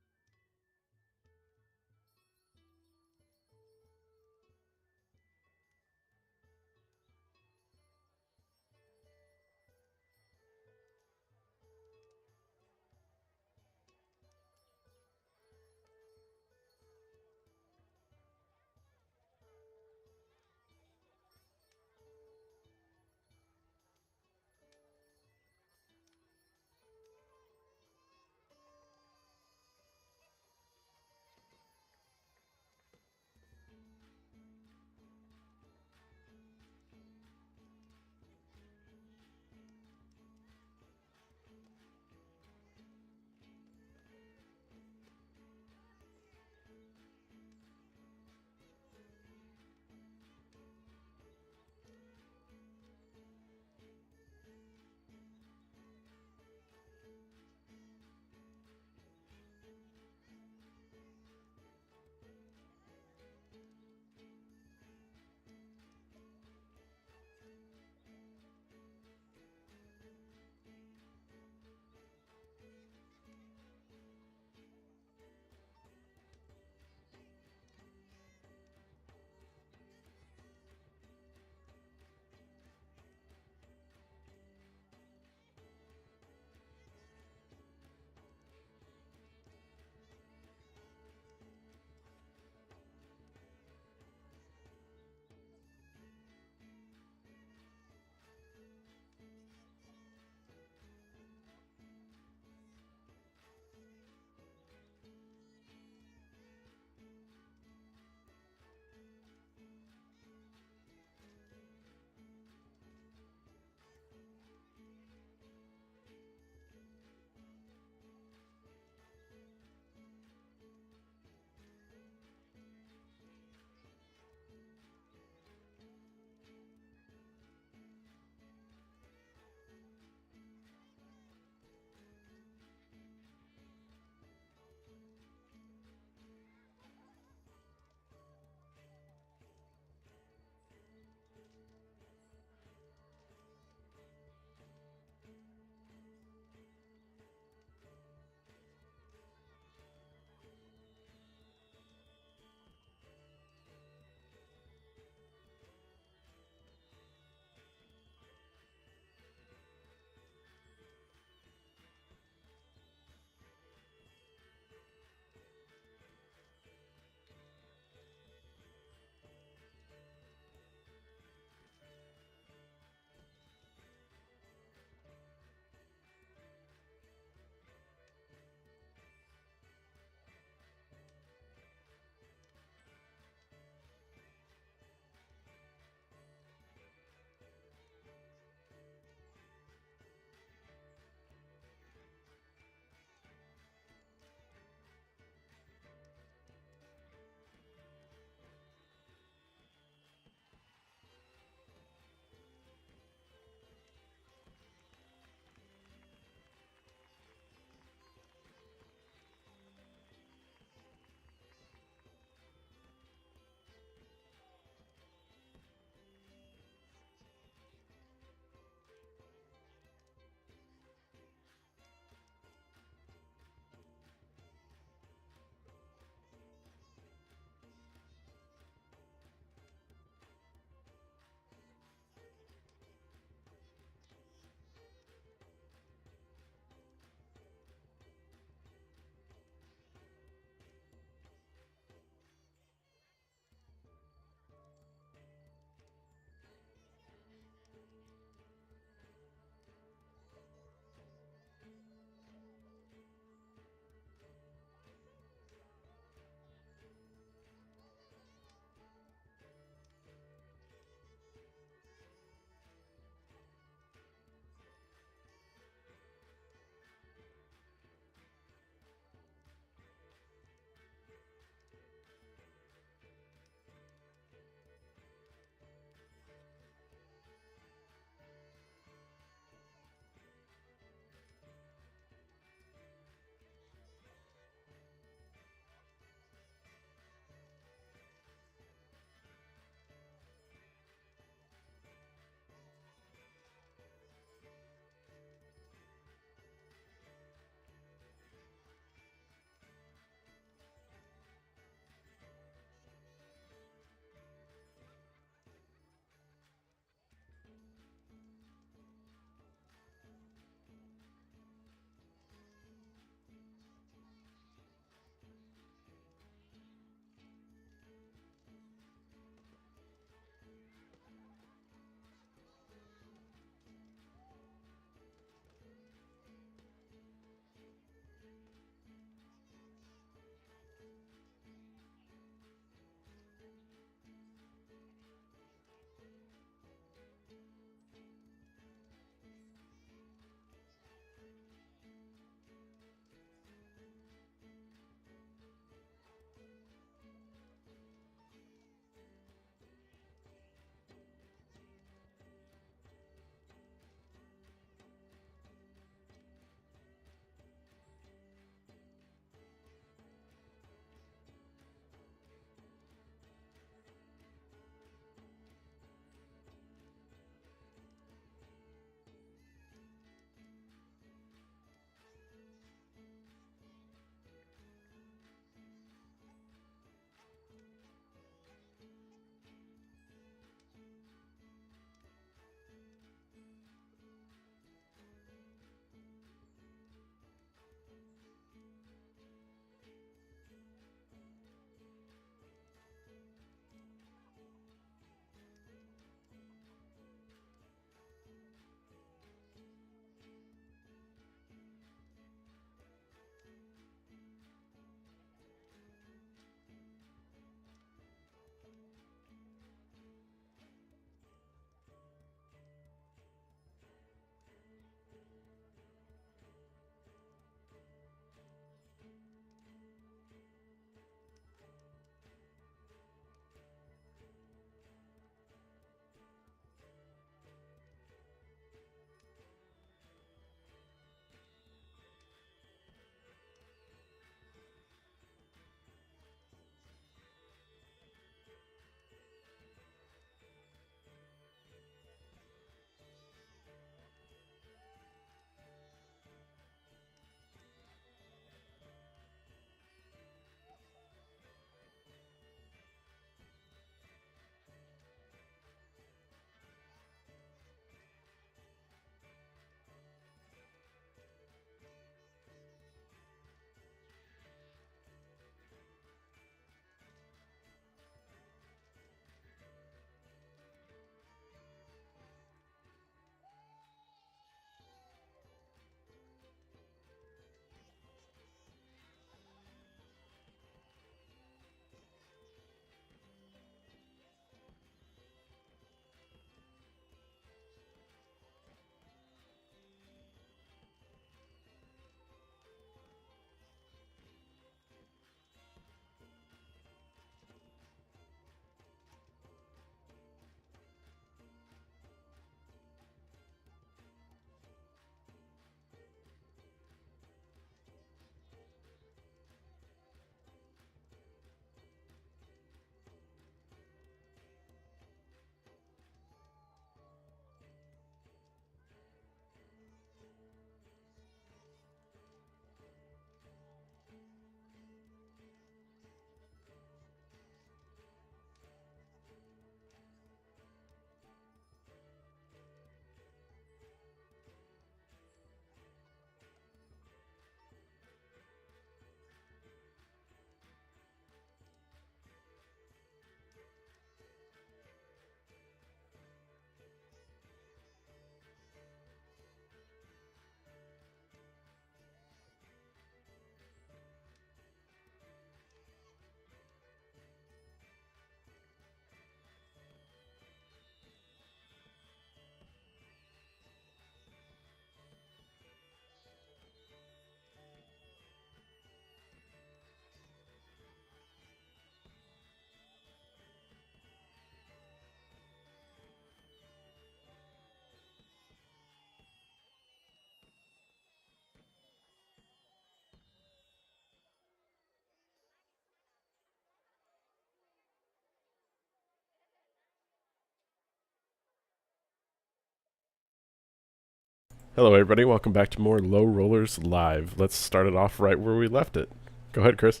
Hello, everybody. Welcome back to more Low Rollers Live. Let's start it off right where we left it. Go ahead, Chris.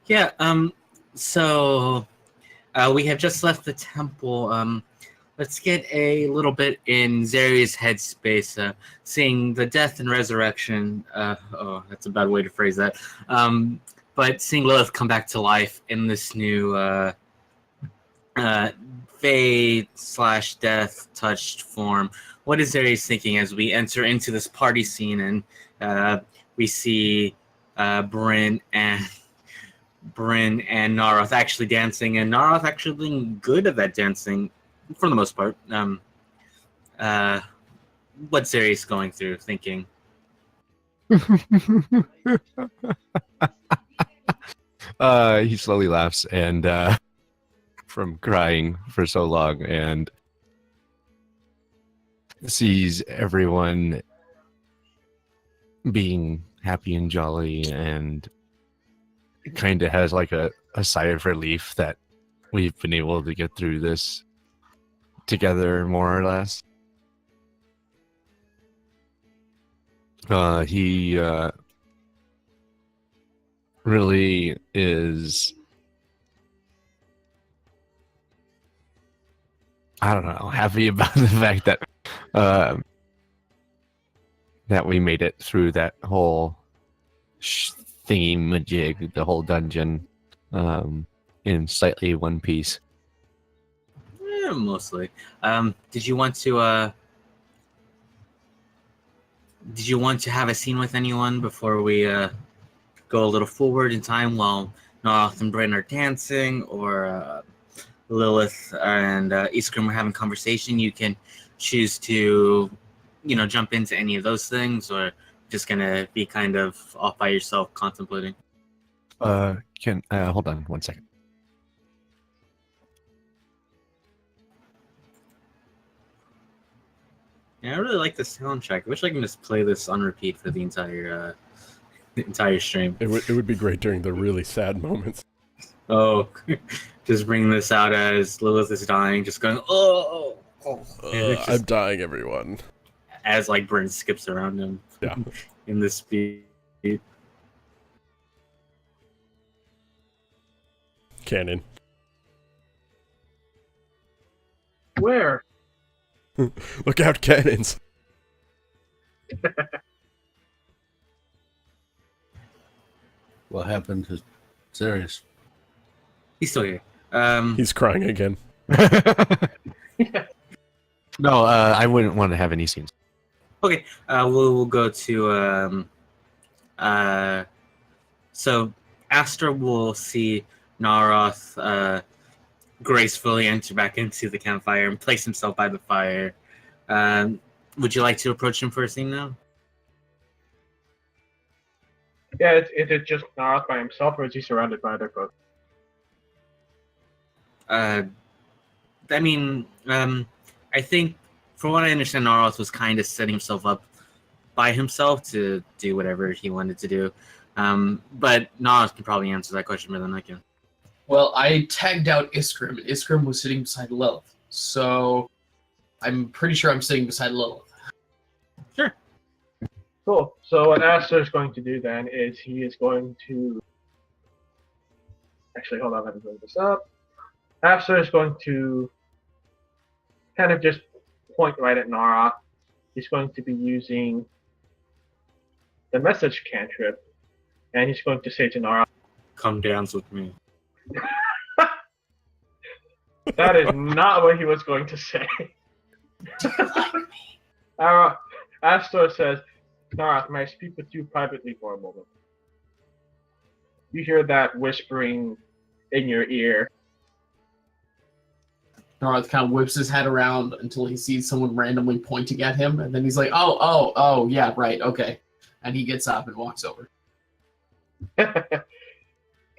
Yeah, so we have just left the temple. Let's get a little bit in Zarrius' headspace, seeing the death and resurrection. That's a bad way to phrase that. But seeing Lilith come back to life in this new Fae/death touched form. What is Zarrius thinking as we enter into this party scene and we see Bryn and Narroth actually dancing, and Narroth actually being good at that dancing for the most part. What's Zarrius going through, thinking? He slowly laughs and from crying for so long, and sees everyone being happy and jolly, and kind of has like a sigh of relief that we've been able to get through this together, more or less. He really is, I don't know, happy about the fact that that we made it through that whole thingy-majig, the whole dungeon, in slightly one piece. Yeah, mostly. Did you want to have a scene with anyone before we go a little forward in time while Narroth and Bryn are dancing, or Lilith and Iskrim are having conversation? You can choose to, jump into any of those things, or just gonna be kind of off by yourself contemplating. Hold on 1 second. Yeah, I really like the soundtrack. I wish I could just play this on repeat for the entire stream. It would be great during the really sad moments. Oh, just bring this out as Lilith is dying, just going, I'm dying, everyone. As like Bryn skips around him. Yeah. In this speed. Cannon. Where? Look out, cannons. What happened to Zarrius? He's still here. He's crying again. No, I wouldn't want to have any scenes. Okay, we'll go to so Astor will see Narroth gracefully enter back into the campfire and place himself by the fire. Would you like to approach him for a scene now? Yeah, is it just Narroth by himself, or is he surrounded by other folks? I think, from what I understand, Narroth was kind of setting himself up by himself to do whatever he wanted to do. But Narroth can probably answer that question better than I can. Well, I tagged out Iskrim. Iskrim was sitting beside Lilith. So I'm pretty sure I'm sitting beside Lilith. Sure. Cool. So what Astor is going to do then is he is going to... Actually, hold on, let me bring this up. Astor is going to kind of just point right at Narroth. He's going to be using the message cantrip, and he's going to say to Narroth, "Come dance with me." That is not what he was going to say. Astor says, "Narroth, may I speak with you privately for a moment?" You hear that whispering in your ear. Narroth kind of whips his head around until he sees someone randomly pointing at him, and then he's like, oh, yeah, right, okay. And he gets up and walks over.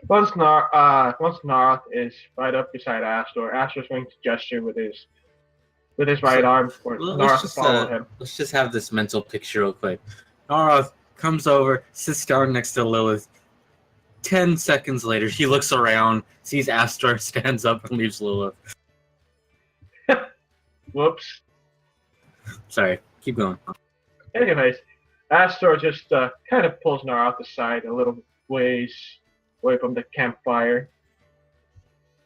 Once Narroth is right up beside Astor, Astor's going to gesture with his right arm for Narroth to follow him. Let's just have this mental picture real quick. Narroth comes over, sits down next to Lilith. 10 seconds later, he looks around, sees Astor, stands up, and leaves Lilith. Whoops. Sorry. Keep going. Anyways, Astor just kind of pulls Narroth aside a little ways away from the campfire.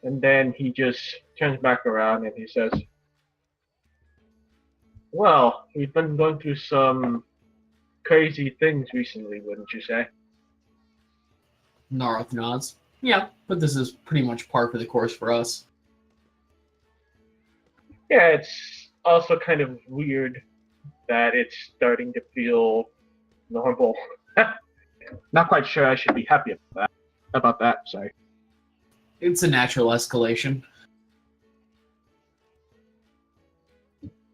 And then he just turns back around and he says, well, we've been going through some crazy things recently, wouldn't you say? Narroth nods. Yeah, but this is pretty much par for the course for us. Yeah, it's also kind of weird that it's starting to feel normal. Not quite sure I should be happy about that, sorry. It's a natural escalation.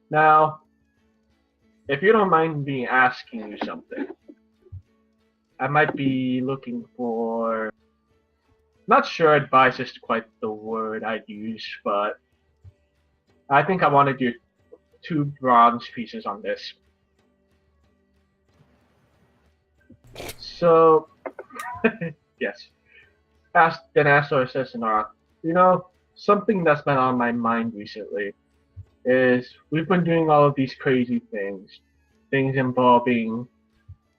Now, if you don't mind me asking you something, I might be looking for, not sure advice is quite the word I'd use, but I think I want to do 2 bronze pieces on this. So, yes. Then Astor says to Narroth, you know, something that's been on my mind recently is we've been doing all of these crazy things involving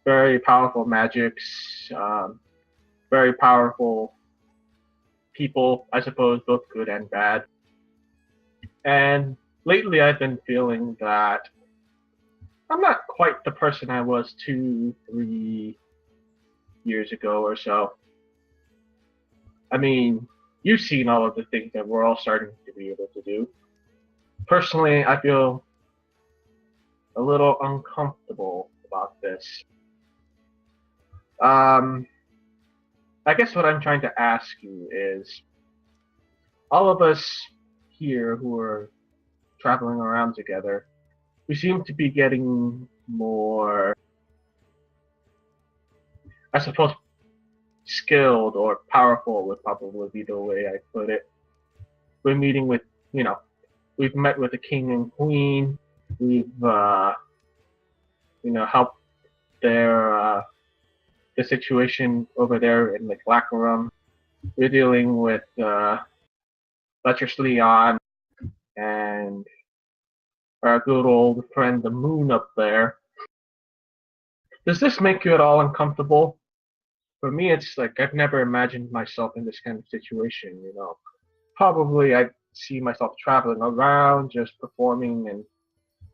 very powerful magics, very powerful people, I suppose, both good and bad. And lately I've been feeling that I'm not quite the person I was 2-3 years ago or so. I mean, you've seen all of the things that we're all starting to be able to do. Personally, I feel a little uncomfortable about this. I guess what I'm trying to ask you is, all of us here who are traveling around together, we seem to be getting more, I suppose, skilled or powerful would probably be the way I put it. We're meeting with, we've met with the king and queen. We've, helped their the situation over there in Mithlader. We're dealing with Buttress Leon and our good old friend the Moon up there. Does this make you at all uncomfortable? For me, it's like I've never imagined myself in this kind of situation, Probably I'd see myself traveling around, just performing in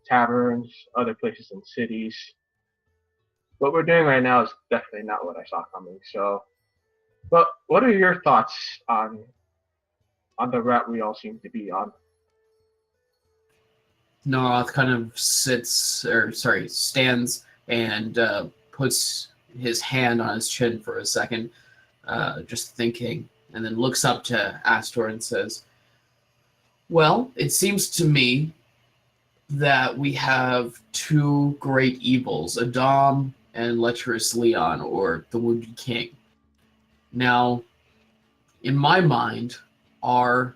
taverns, other places in cities. What we're doing right now is definitely not what I saw coming. So, but what are your thoughts on the route we all seem to be on? Narroth kind of stands and puts his hand on his chin for a second, just thinking, and then looks up to Astor and says, well, it seems to me that we have 2 great evils, Adam and lecherous Leon, or the Wounded King. Now, in my mind, our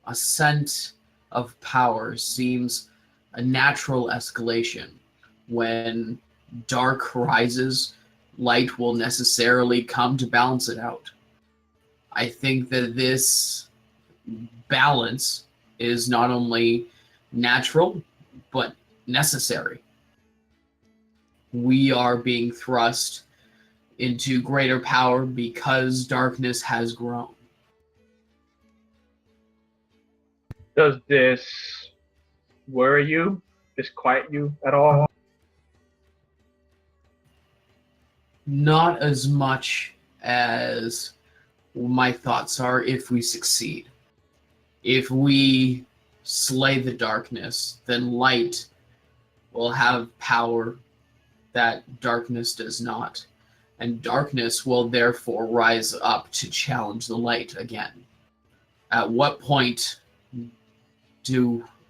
ascent of power seems a natural escalation. When dark rises, light will necessarily come to balance it out. I think that this balance is not only natural, but necessary. We are being thrust into greater power because darkness has grown. Does this worry you? Disquiet you at all? Not as much as my thoughts are if we succeed. If we slay the darkness, then light will have power that darkness does not. And darkness will therefore rise up to challenge the light again. At what point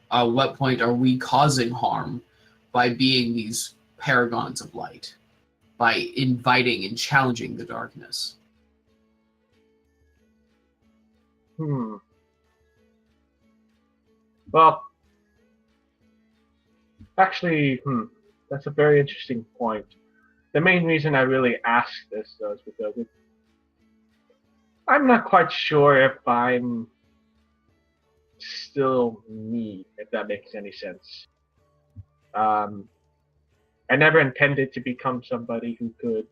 are we causing harm by being these paragons of light, by inviting and challenging the darkness? Well, actually, that's a very interesting point. The main reason I really ask this, though, is because I'm not quite sure if I'm still me, if that makes any sense. I never intended to become somebody who could,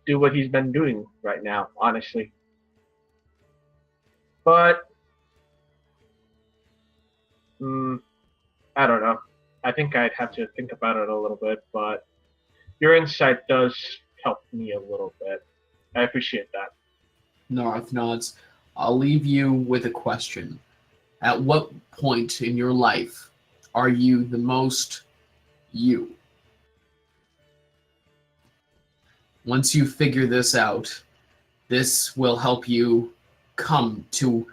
do what he's been doing right now, honestly. But, I don't know. I think I'd have to think about it a little bit, but your insight does help me a little bit. I appreciate that. Narroth nods. I'll leave you with a question. At what point in your life are you the most you? Once you figure this out, this will help you come to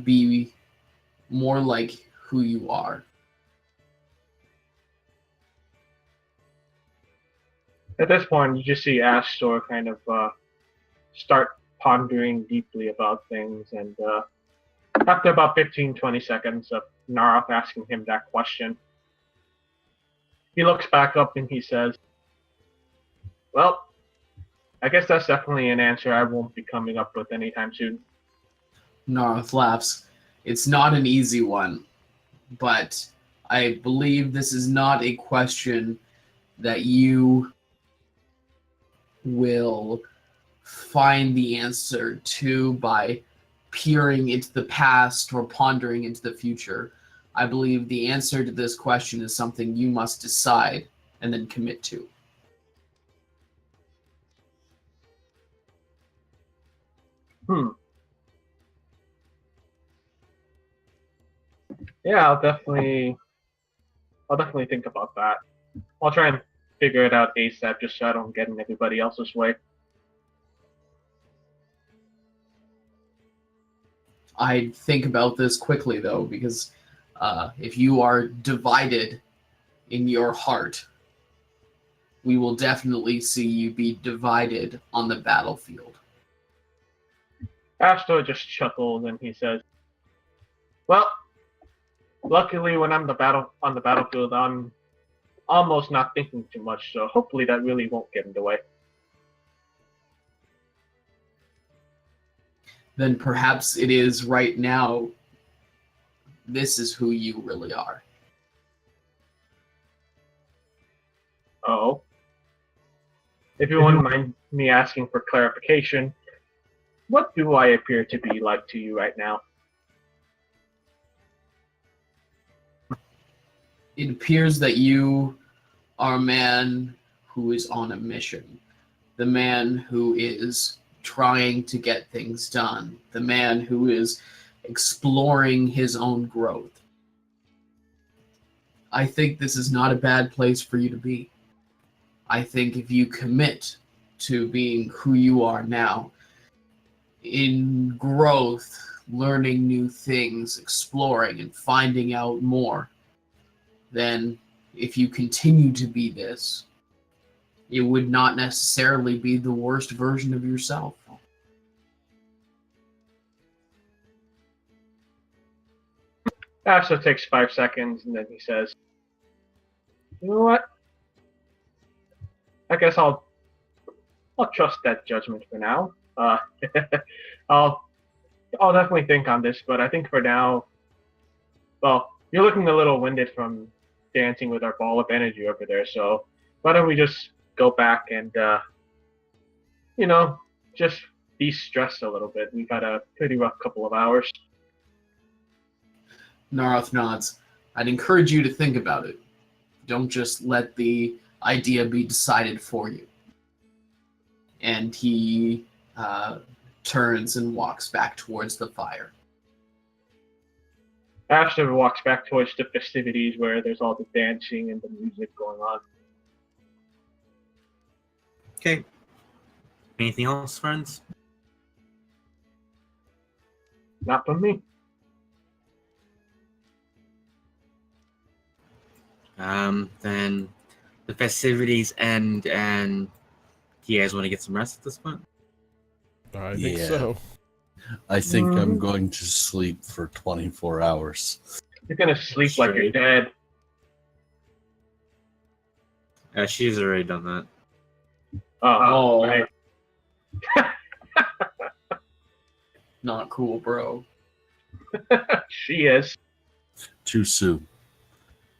be more like who you are. At this point, you just see Astor kind of start pondering deeply about things, and after about 15-20 seconds of Narroth asking him that question, he looks back up and he says, well, I guess that's definitely an answer I won't be coming up with anytime soon. Narroth laughs. It's not an easy one, but I believe this is not a question that you will find the answer to by peering into the past or pondering into the future. I believe the answer to this question is something you must decide and then commit to. Yeah, I'll definitely think about that. I'll try and figure it out ASAP just so I don't get in everybody else's way. I'd think about this quickly, though, because if you are divided in your heart, we will definitely see you be divided on the battlefield. Astor just chuckles and he says, well, luckily when I'm on the battlefield, I'm almost not thinking too much, so hopefully that really won't get in the way. Then perhaps it is right now, this is who you really are. Oh. If you wouldn't mind me asking for clarification, what do I appear to be like to you right now? It appears that you are a man who is on a mission. The man who is trying to get things done. The man who is exploring his own growth. I think this is not a bad place for you to be. I think if you commit to being who you are now, in growth, learning new things, exploring and finding out more, then if you continue to be this, it would not necessarily be the worst version of yourself. Astor takes 5 seconds and then he says, you know what? I guess I'll trust that judgment for now. I'll definitely think on this, but I think for now, well, you're looking a little winded from dancing with our ball of energy over there, so why don't we just go back and, just de-stress a little bit. We've had a pretty rough couple of hours. Narroth nods. I'd encourage you to think about it. Don't just let the idea be decided for you. And he turns and walks back towards the fire. Astor walks back towards the festivities where there's all the dancing and the music going on. Okay. Anything else, friends? Not from me. Then the festivities end, and do you guys want to get some rest at this point? I think Yeah. so. I think I'm going to sleep for 24 hours. You're gonna sleep like you're dead. She's already done that. Oh, right. Not cool, bro. She is. Too soon.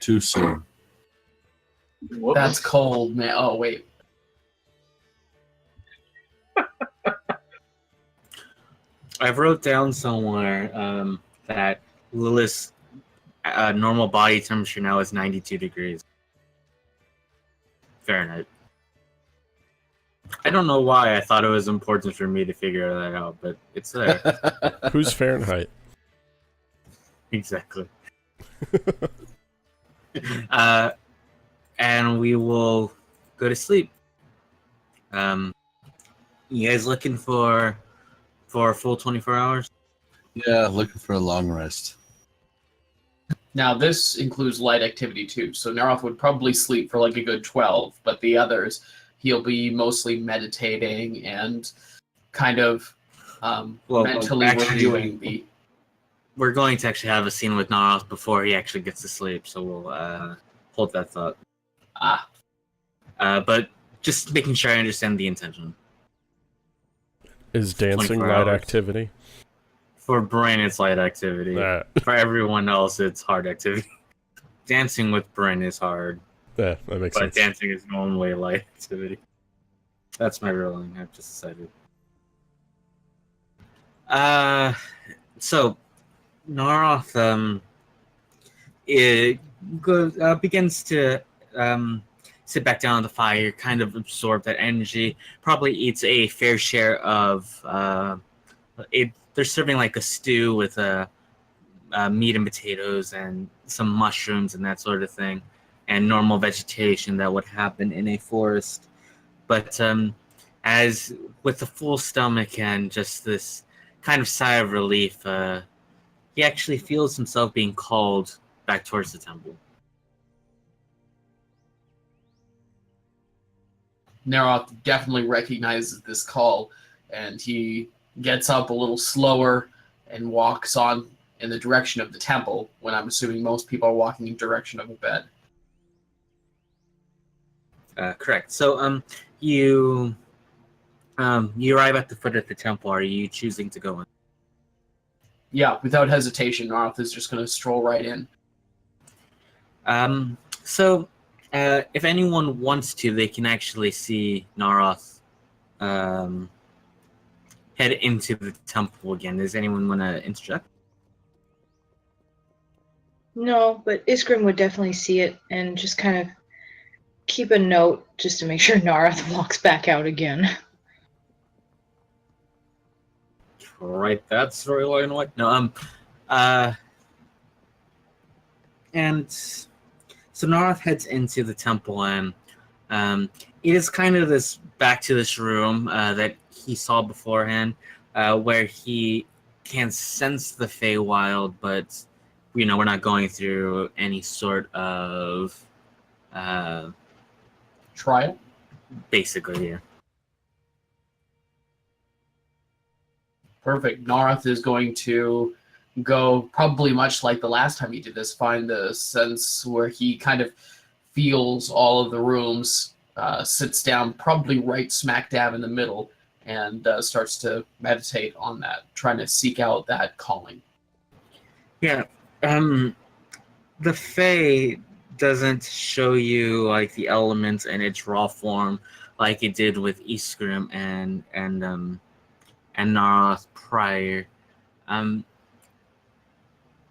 Too soon. Whoops. That's cold, man. Oh, wait. I wrote down somewhere that Lilith's normal body temperature now is 92 degrees Fahrenheit. I don't know why I thought it was important for me to figure that out, but it's there. Who's Fahrenheit? Exactly. And we will go to sleep. You guys looking for a full 24 hours? Yeah, looking for a long rest. Now, this includes light activity too, so Narroth would probably sleep for like a good 12, but the others, he'll be mostly meditating and kind of mentally actually, reviewing the... We're going to actually have a scene with Narroth before he actually gets to sleep, so we'll hold that thought. But just making sure I understand the intention. Is dancing 24 light hours. activity? For Bryn, it's light activity. For everyone else, it's hard activity. Dancing with Bryn is hard, Yeah, that makes but sense. dancing is normally light activity. That's my ruling. I've just decided. So Narroth begins to sit back down on the fire, kind of absorb that energy. Probably eats a fair share of they're serving like a stew with meat and potatoes and some mushrooms and that sort of thing, and normal vegetation that would happen in a forest. But as with a full stomach and just this kind of sigh of relief, he actually feels himself being called back towards the temple. Narroth definitely recognizes this call, and he gets up a little slower and walks on in the direction of the temple, when I'm assuming most people are walking in direction of a bed. Correct. So you arrive at the foot of the temple. Are you choosing to go in? Yeah, without hesitation, Narth is just going to stroll right in. So if anyone wants to, they can actually see Narroth head into the temple again. Does anyone want to interject? No, but Iskrim would definitely see it and just kind of keep a note just to make sure Narroth walks back out again. Right, that storyline. What? No. And so Narroth heads into the temple, and it is kind of this back to this room that he saw beforehand, where he can sense the Feywild, but we're not going through any sort of Trial? basically, yeah. Perfect. Narth is going to go, probably much like the last time he did this, find a sense where he kind of feels all of the rooms, sits down probably right smack dab in the middle, and starts to meditate on that, trying to seek out that calling. Yeah. The Fae doesn't show you like the elements in its raw form like it did with Iskrim and Narroth prior. In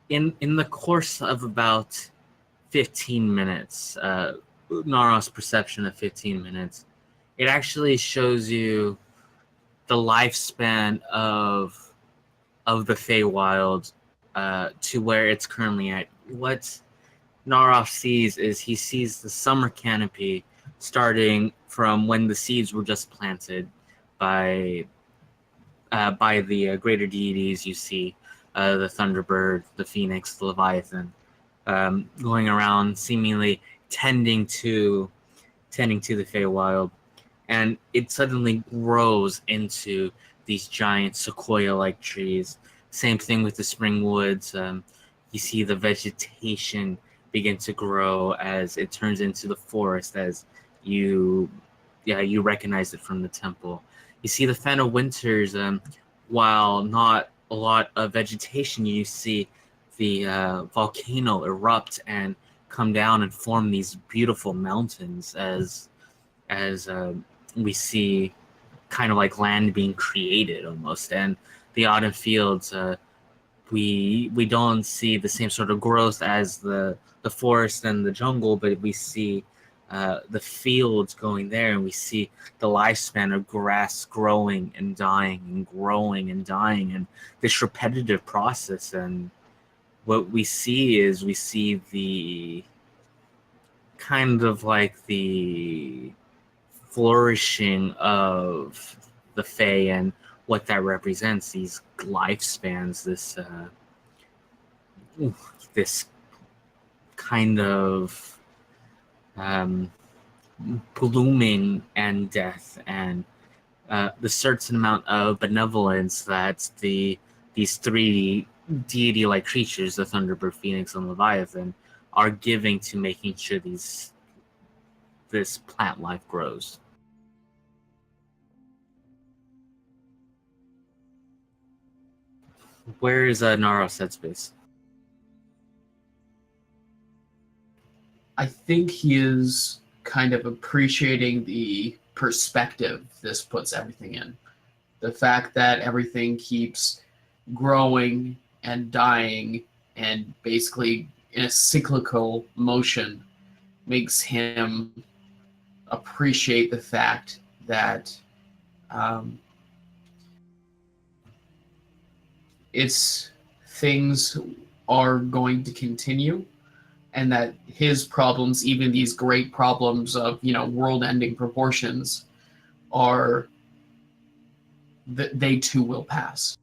the course of about 15 minutes, Narroth's perception of 15 minutes, it actually shows you the lifespan of the Feywild to where it's currently at. What Narroth sees is he sees the summer canopy starting from when the seeds were just planted by the greater deities. You see the Thunderbird, the Phoenix, the Leviathan, going around seemingly tending to the Feywild, and it suddenly grows into these giant sequoia-like trees. Same thing with the spring woods. You see the vegetation begin to grow as it turns into the forest, as you recognize it from the temple. You see the Fen of Winters, while not a lot of vegetation, you see the volcano erupt and come down and form these beautiful mountains as we see kind of like land being created almost. And the autumn fields, we don't see the same sort of growth as the forest and the jungle, but we see the fields going there, and we see the lifespan of grass growing and dying and growing and dying, and this repetitive process. And what we see is the kind of like the flourishing of the Fae and what that represents, these lifespans, this kind of blooming and death, and the certain amount of benevolence that these three deity-like creatures, the Thunderbird, Phoenix, and Leviathan, are giving to making sure this plant life grows. Where is Narroth's headspace? I think he is kind of appreciating the perspective this puts everything in. The fact that everything keeps growing and dying and basically in a cyclical motion makes him appreciate the fact that things are going to continue, and that his problems, even these great problems of world-ending proportions, they too will pass.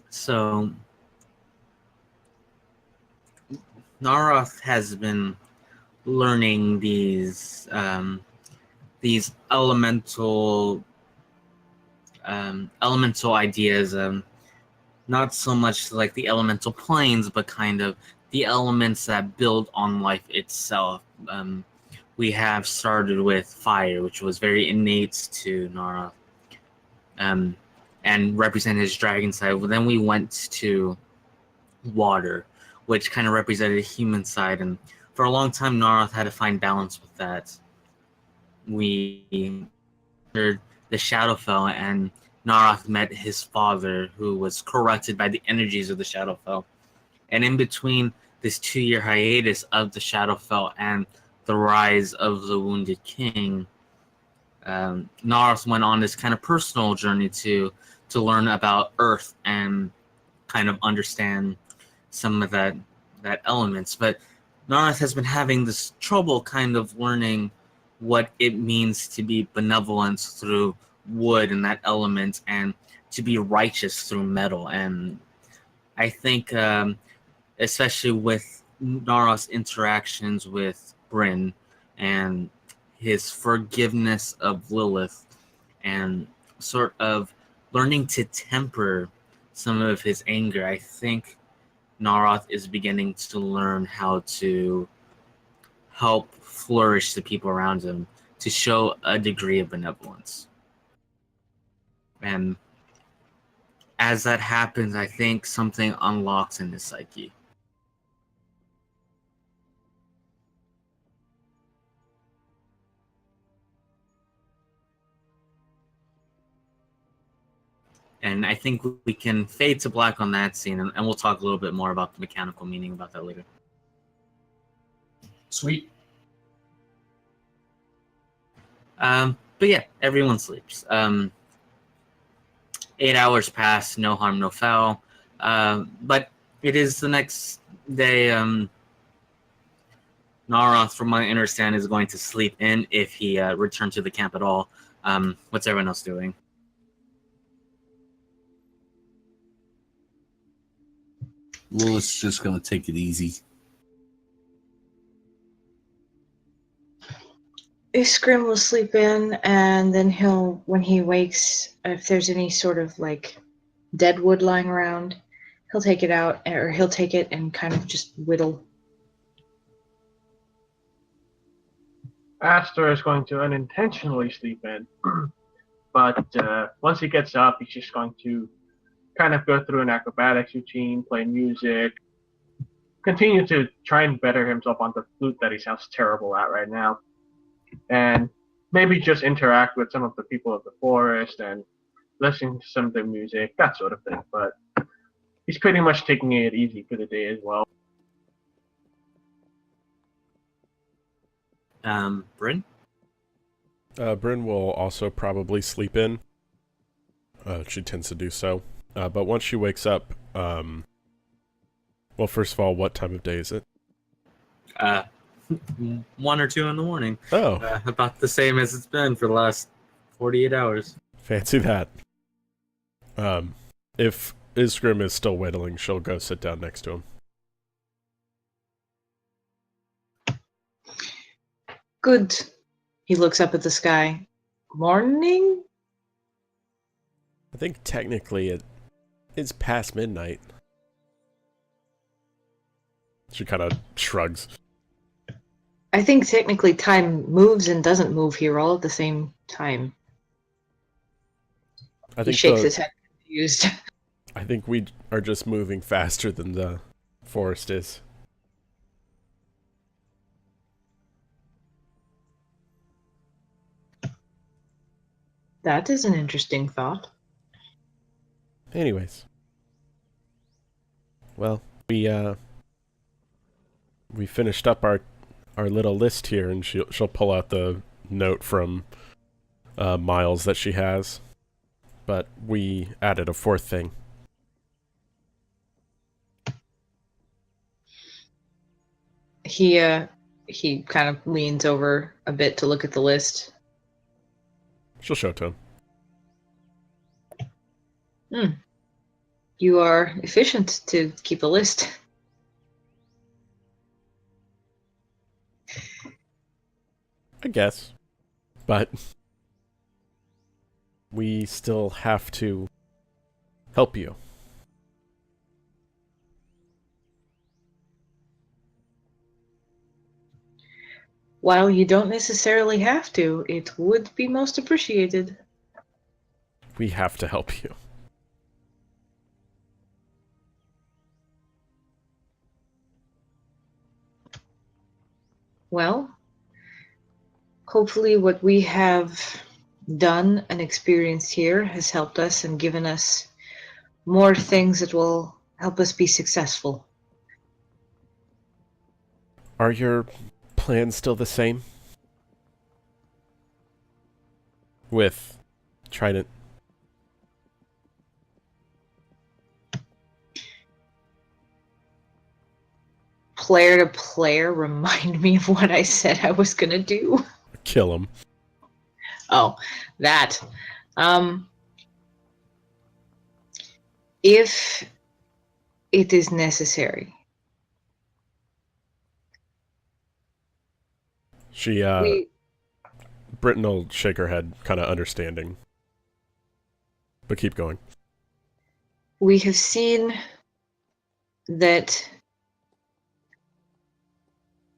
So Narroth has been learning these elemental ideas, not so much like the elemental planes, but kind of the elements that build on life itself. We have started with fire, which was very innate to Narroth, and represented his dragon side. Well, then we went to water, which kind of represented a human side, and for a long time Narroth had to find balance with that. We entered the Shadowfell, and Narroth met his father, who was corrupted by the energies of the Shadowfell. And in between this 2-year hiatus of the Shadowfell and the rise of the Wounded King, Narroth went on this kind of personal journey to learn about Earth and kind of understand some of that elements. But Narroth has been having this trouble kind of learning what it means to be benevolent through wood and that element, and to be righteous through metal. And I think especially with Narroth's interactions with Bryn and his forgiveness of Lilith, and sort of learning to temper some of his anger, I think Narroth is beginning to learn how to help flourish the people around him, to show a degree of benevolence. And as that happens, I think something unlocks in his psyche. And I think we can fade to black on that scene, and we'll talk a little bit more about the mechanical meaning about that later. Sweet. But yeah, everyone sleeps. 8 hours pass, no harm, no foul. But it is the next day. Narroth, from what I understand, is going to sleep in if he returned to the camp at all. What's everyone else doing? Lilith's just gonna take it easy. Scrim will sleep in, and then when he wakes, if there's any sort of like dead wood lying around, he'll take it out, or he'll take it and kind of just whittle. Astor is going to unintentionally sleep in, but once he gets up, he's just going to kind of go through an acrobatics routine, play music, continue to try and better himself on the flute that he sounds terrible at right now, and maybe just interact with some of the people of the forest and listening to some of their music, that sort of thing. But he's pretty much taking it easy for the day as well. Bryn? Bryn will also probably sleep in. She tends to do so. But once she wakes up, well, first of all, what time of day is it? 1 or 2 in the morning. Oh. About the same as it's been for the last 48 hours. Fancy that. If Isgrim is still whittling, she'll go sit down next to him. Good. He looks up at the sky. Morning? I think technically it's past midnight. She kind of shrugs. I think technically time moves and doesn't move here all at the same time. He shakes his head confused. I think we are just moving faster than the forest is. That is an interesting thought. Anyways. Well, we finished up our little list here, and she'll pull out the note from Miles that she has. But we added a 4th thing. He kind of leans over a bit to look at the list. She'll show it to him. You are efficient to keep a list. I guess. But we still have to help you. While you don't necessarily have to, it would be most appreciated. We have to help you. Well, hopefully what we have done and experienced here has helped us and given us more things that will help us be successful. Are your plans still the same? With Trident? Player to player, remind me of what I said I was gonna do. Kill him. Oh, that. If it is necessary. She, Britton will shake her head, kind of understanding. But keep going. We have seen that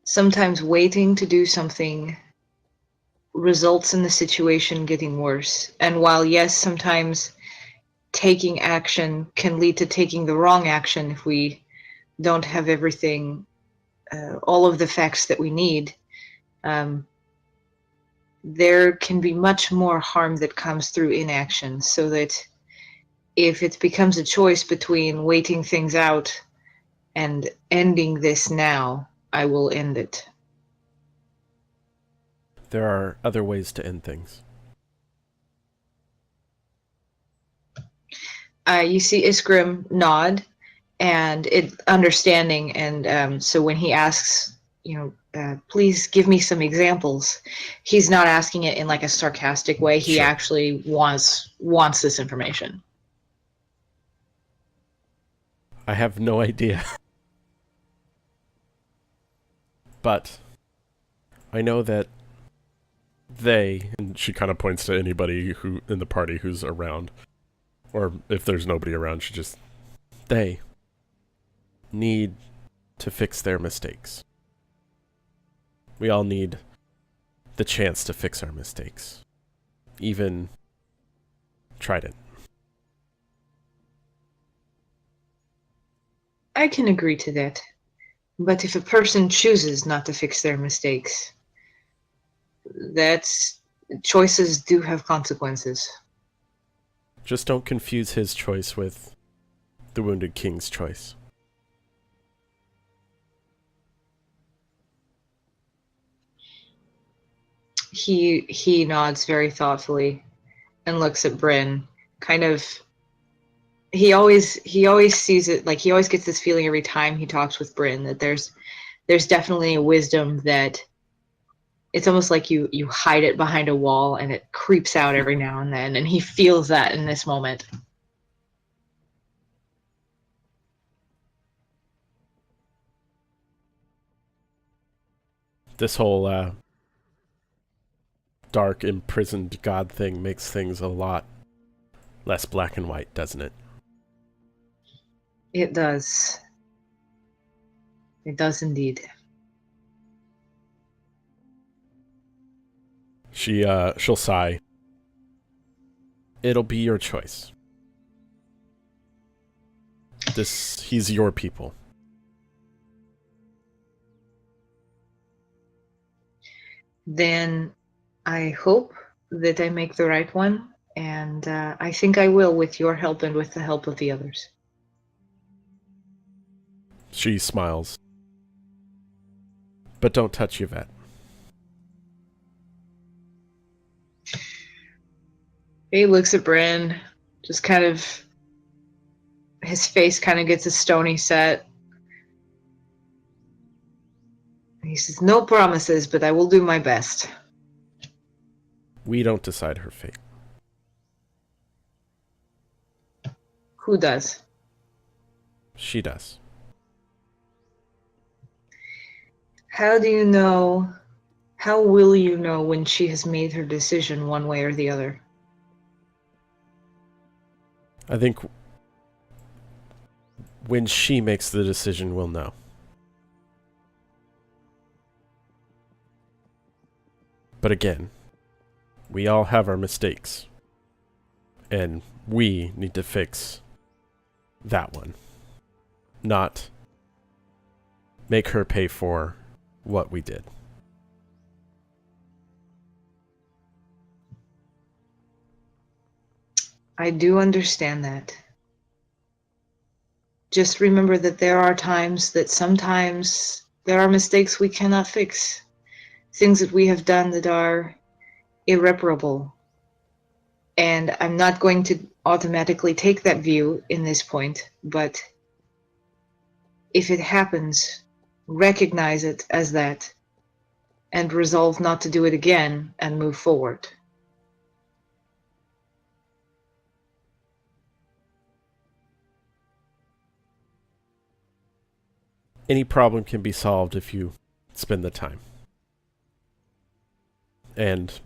sometimes waiting to do something results in the situation getting worse. And while, yes, sometimes taking action can lead to taking the wrong action if we don't have everything, all of the facts that we need, there can be much more harm that comes through inaction, so that if it becomes a choice between waiting things out and ending this now, I will end it. There are other ways to end things. You see Isgrim nod, and understanding, and so when he asks, please give me some examples, he's not asking it in like a sarcastic way. He actually wants this information. I have no idea. But I know that they, and she kind of points to anybody who in the party who's around, or if there's nobody around, they need to fix their mistakes. We all need the chance to fix our mistakes. Even Trident. I can agree to that. But if a person chooses not to fix their mistakes, choices do have consequences. Just don't confuse his choice with the Wounded King's choice. He nods very thoughtfully and looks at Bryn. Kind of, he always sees it, like he always gets this feeling every time he talks with Bryn that there's definitely a wisdom that it's almost like you hide it behind a wall and it creeps out every now and then, and he feels that in this moment. This whole dark, imprisoned god thing makes things a lot less black and white, doesn't it? It does. It does indeed. She'll sigh. It'll be your choice. He's your people. Then I hope that I make the right one, and I think I will with your help and with the help of the others. She smiles. But don't touch Yvette. He looks at Bryn, just kind of, his face kind of gets a stony set. He says, no promises, but I will do my best. We don't decide her fate. Who does? She does. How will you know when she has made her decision one way or the other? I think when she makes the decision, we'll know. But again, we all have our mistakes. And we need to fix that one. Not make her pay for what we did. I do understand that. Just remember that there are times that sometimes there are mistakes we cannot fix. Things that we have done that are irreparable. And I'm not going to automatically take that view in this point, but if it happens, recognize it as that and resolve not to do it again and move forward. Any problem can be solved if you spend the time. And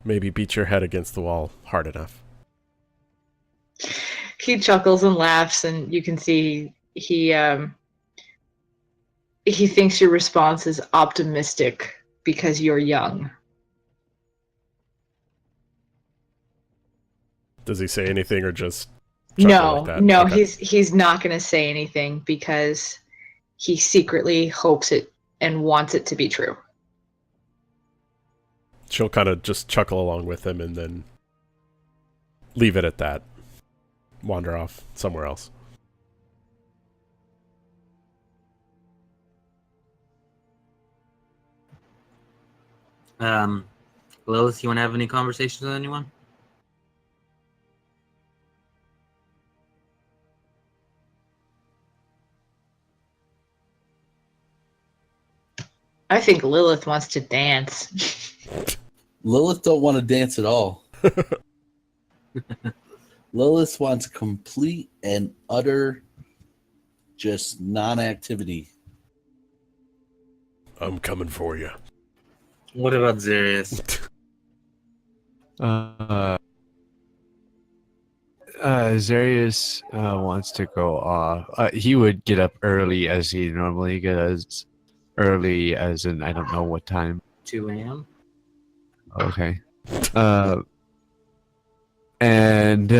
maybe beat your head against the wall hard enough. He chuckles and laughs, and you can see he thinks your response is optimistic because you're young. Does he say anything or just chuckle like that? No, Okay. he's not going to say anything because he secretly hopes it and wants it to be true. She'll kind of just chuckle along with him and then leave it at that. Wander off somewhere else. Lilith, you want to have any conversations with anyone? I think Lilith wants to dance. Lilith don't want to dance at all. Lilith wants complete and utter just non-activity. I'm coming for you. What about Zarrius? Zarrius wants to go off. He would get up early as he normally does. Early as in, I don't know what time. 2 a.m.? Okay. And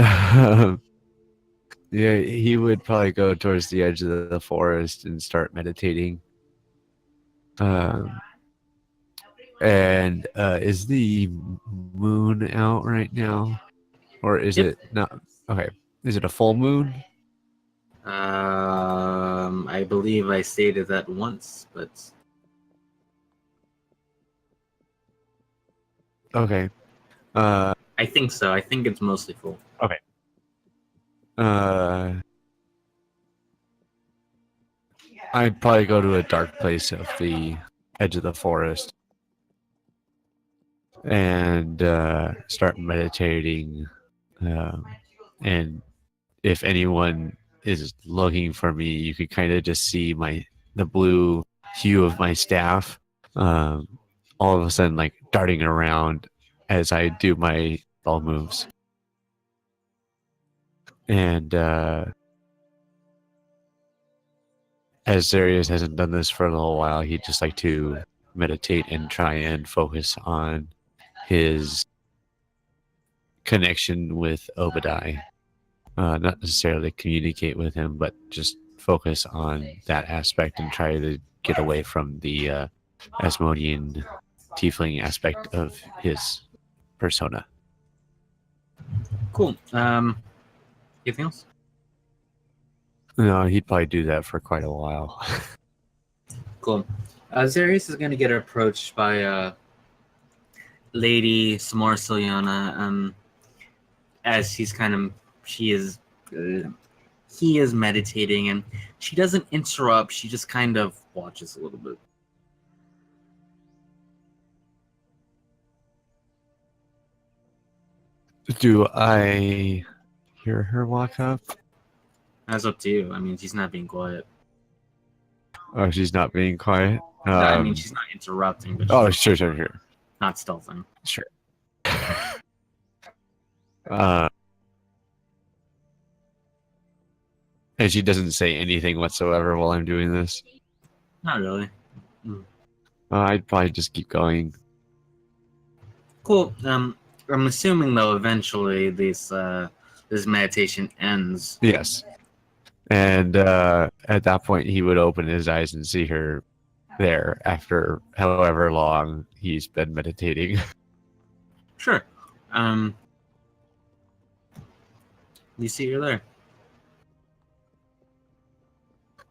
Yeah, he would probably go towards the edge of the forest and start meditating. And is the moon out right now? Or is Yep. it not? Okay. Is it a full moon? I believe I stated that once, but Okay. I think so. I think it's mostly full. I'd probably go to a dark place of the edge of the forest and start meditating. And if anyone is looking for me, you could kind of just see the blue hue of my staff. All of a sudden, like darting around as I do my ball moves. And as Zarrius hasn't done this for a little while, he'd just like to meditate and try and focus on his connection with Obad-hai. Not necessarily communicate with him, but just focus on that aspect and try to get away from the Asmodean tiefling aspect of his persona. Cool. Anything else? No, he'd probably do that for quite a while. Cool. Zarrius is going to get approached by Lady Seymour Silyana, as he is meditating, and she doesn't interrupt. She just kind of watches a little bit. Do I hear her walk up? That's up to you. I mean, she's not being quiet. Oh, she's not being quiet? No, I mean, she's not interrupting, but Oh, she's sure. not stealthing. Sure. And she doesn't say anything whatsoever while I'm doing this. Not really. I'd probably just keep going. Cool. I'm assuming though, eventually this meditation ends. Yes. And at that point, he would open his eyes and see her there after however long he's been meditating. Sure. You see her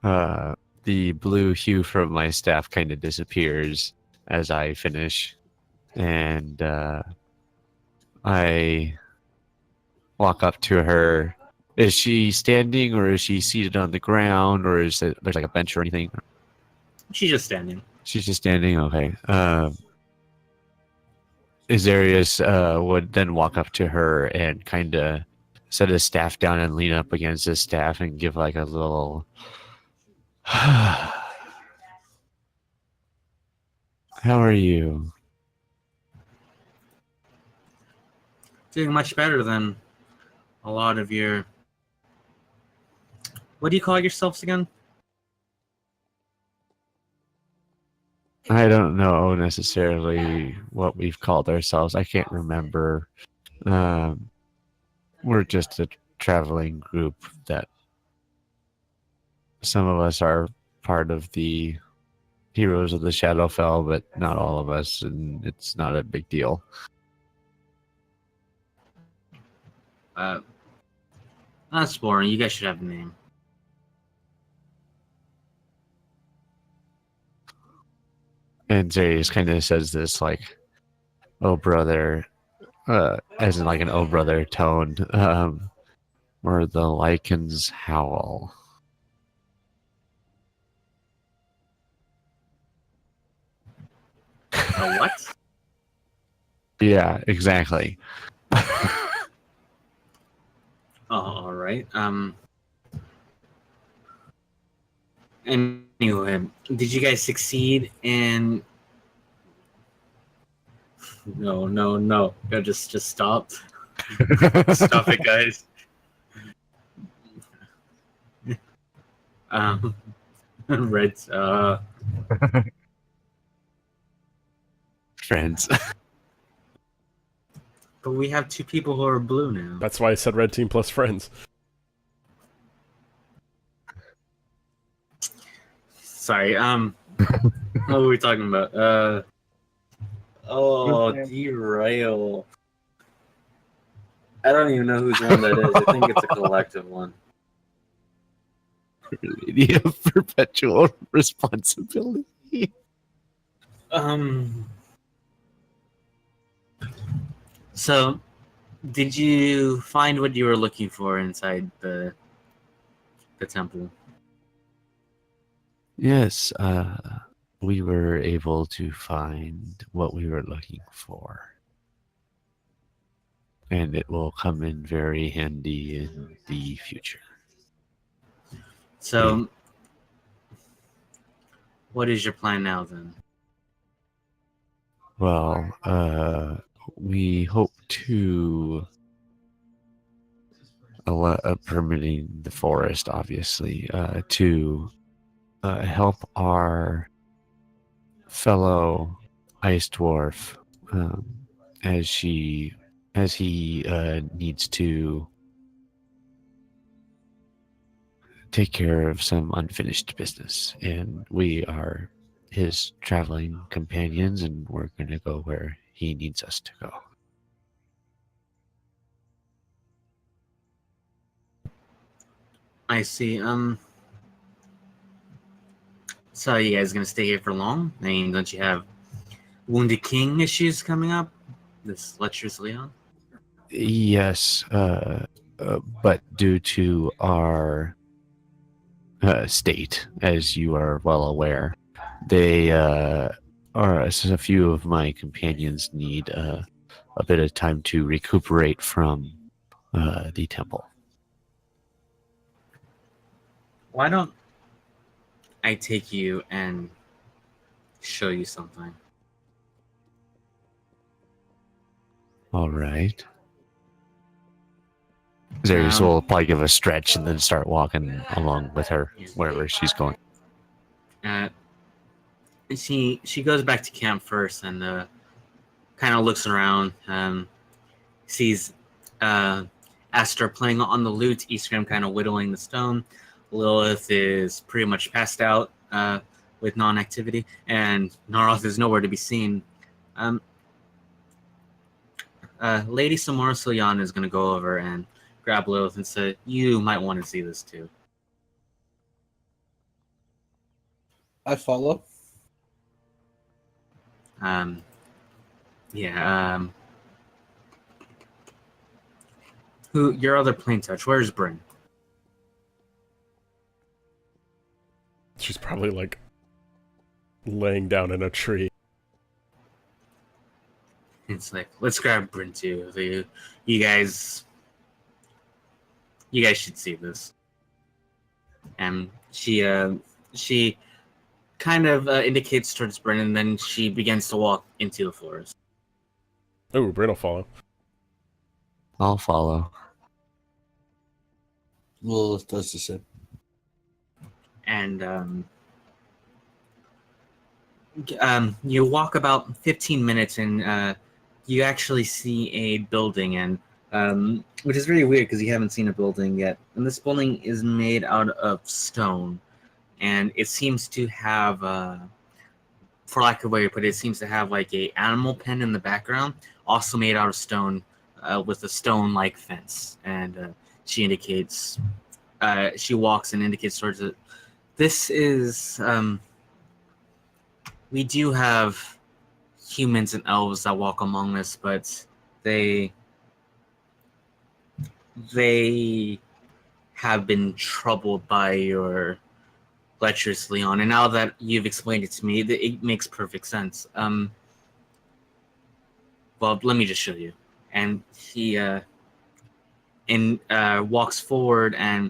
there. The blue hue from my staff kind of disappears as I finish. And I walk up to her. Is she standing or is she seated on the ground or is it there's like a bench or anything? She's just standing. She's just standing? Okay. Zarrius would then walk up to her and kind of set his staff down and lean up against his staff and give like a little... How are you? Doing much better than a lot of your... What do you call yourselves again? I don't know necessarily what we've called ourselves. I can't remember. We're just a traveling group that some of us are part of the Heroes of the Shadowfell, but not all of us, and it's not a big deal. That's boring. You guys should have a name. And Zarrius kind of says this like, "Oh brother," as in like an "oh brother" tone, or the lichens howl. A what? Yeah, exactly. Oh, all right. Anyway, did you guys succeed in? No. No, just stop. Stop it, guys. Red. Friends. But we have two people who are blue now. That's why I said red team plus friends. Sorry. What were we talking about? Derail. I don't even know whose one that is. I think it's a collective one. Lady of perpetual responsibility. So, did you find what you were looking for inside the temple? Yes, we were able to find what we were looking for. And it will come in very handy in the future. So, what is your plan now then? Well, we hope to permitting the forest, obviously, to help our fellow ice dwarf as he needs to take care of some unfinished business, and we are his traveling companions, and we're going to go where he needs us to go. I see. So you guys gonna stay here for long? I mean, don't you have Wounded King issues coming up? This lecherous Leon? Yes, but due to our state, as you are well aware, they a few of my companions need a bit of time to recuperate from the temple. Why don't I take you and show you something? All right. Zarrius will probably give a stretch and then start walking along with her wherever she's going. She goes back to camp first and kind of looks around. Sees Astor playing on the lute, Eastgrim kind of whittling the stone. Lilith is pretty much passed out with non-activity, and Narroth is nowhere to be seen. Lady Seymour Silyan is going to go over and grab Lilith and say, "You might want to see this too." I follow. Who? Your other plain touch? Where's Bryn? She's probably like laying down in a tree. It's like, let's grab Bryn too. You guys should see this. And she kind of indicates towards Bryn, and then she begins to walk into the forest. Oh, Bryn will follow. I'll follow. Lilith does the same. And you walk about 15 minutes, and you actually see a building, and which is really weird because you haven't seen a building yet. And this building is made out of stone, and it seems to have, for lack of a way to put it, it seems to have like a animal pen in the background, also made out of stone, with a stone-like fence. And she indicates, she walks and indicates towards it. This is, we do have humans and elves that walk among us, but they have been troubled by your lecherous Leon, and now that you've explained it to me, it makes perfect sense. Well, let me just show you. And he walks forward and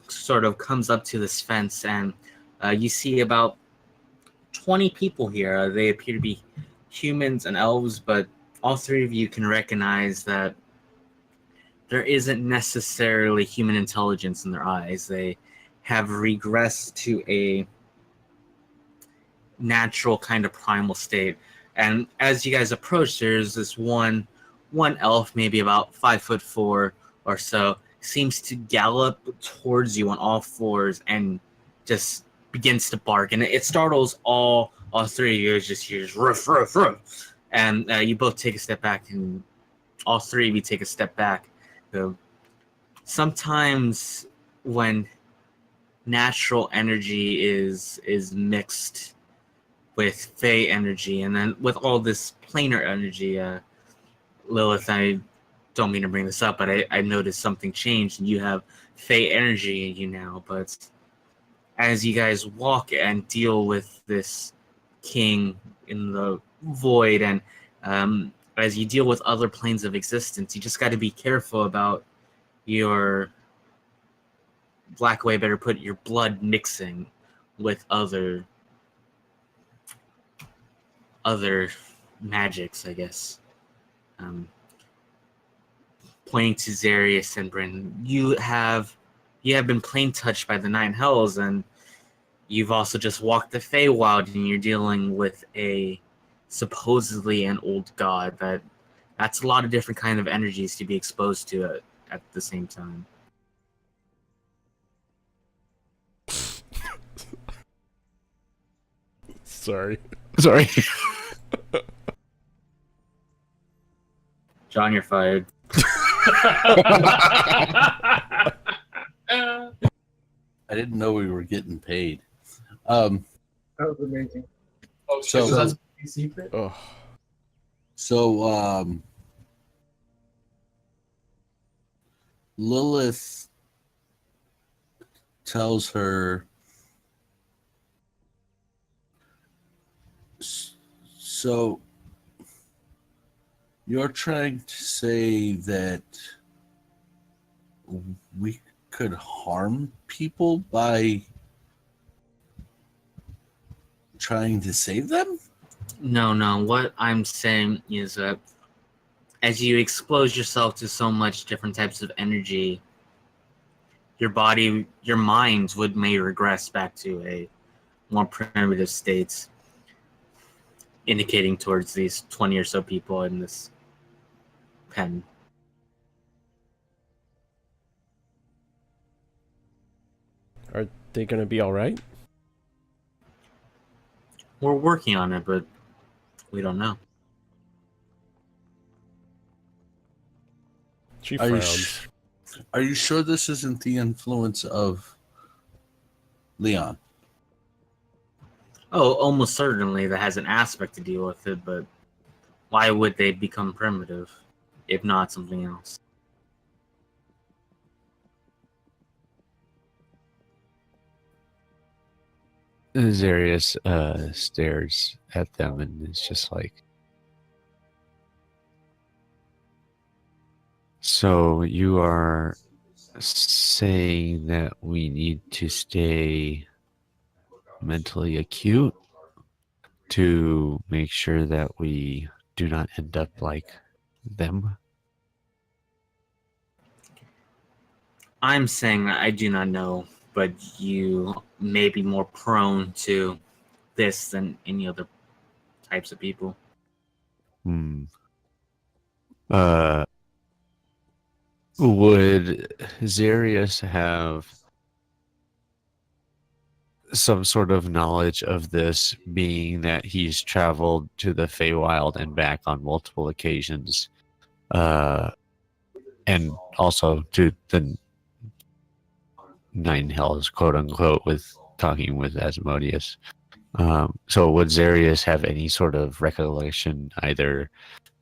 sort of comes up to this fence, and you see about 20 people here. They appear to be humans and elves, but all three of you can recognize that there isn't necessarily human intelligence in their eyes. They have regressed to a natural kind of primal state. And as you guys approach, there's this one elf, maybe about 5'4" or so, seems to gallop towards you on all fours and just begins to bark, and it startles all three of you. Just hears ruff, ruff, ruff. And you both take a step back, and all three of you take a step back. So sometimes when natural energy is mixed with Fey energy, and then with all this planar energy, Lilith, I don't mean to bring this up, but I noticed something changed, and you have Fey energy in you now. But as you guys walk and deal with this king in the void, and as you deal with other planes of existence, you just got to be careful about your black way, better put, your blood mixing with other magics, I guess. Pointing to Zarrius and Bryn, you have been plane touched by the Nine Hells, and you've also just walked the Feywild, and you're dealing with a supposedly an old god. That's a lot of different kind of energies to be exposed to at the same time. Sorry. John, you're fired. I didn't know we were getting paid. That was amazing. Oh, So- so that's a secret? Oh, So, Lilith tells her, so you're trying to say that we could harm people by trying to save them? No. What I'm saying is that as you expose yourself to so much different types of energy, your body, your mind may regress back to a more primitive state, indicating towards these 20 or so people in this pen. are they gonna be all right? We're working on it, but we don't know. She Are you, frowns. are you sure this isn't the influence of Leon? Oh, almost certainly that has an aspect to deal with it, but why would they become primitive if not something else? Zarrius stares at them and is just like, so you are saying that we need to stay mentally acute to make sure that we do not end up like them? I'm saying that I do not know, but you may be more prone to this than any other types of people. Would Zarrius have some sort of knowledge of this, being that he's traveled to the Feywild and back on multiple occasions, and also to the Nine Hells, quote unquote, with talking with Asmodeus? So would Zarrius have any sort of recollection, either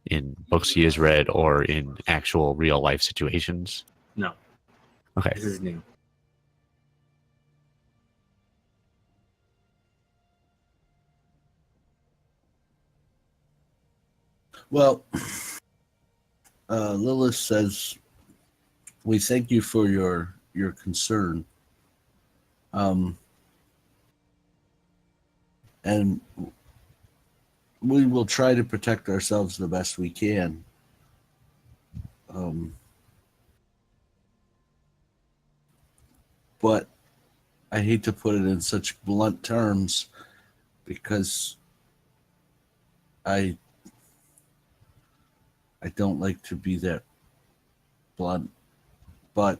in books he has read or in actual real life situations? No. Okay. This is new. Well, Lilith says, we thank you for your concern. And we will try to protect ourselves the best we can. But I hate to put it in such blunt terms because I don't like to be that blunt, but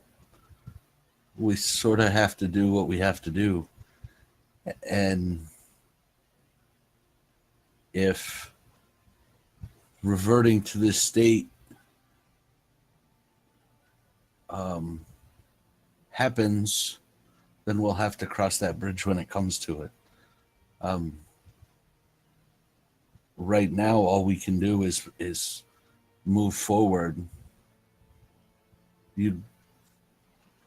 we sort of have to do what we have to do. And if reverting to this state happens, then we'll have to cross that bridge when it comes to it. Right now, all we can do is move forward.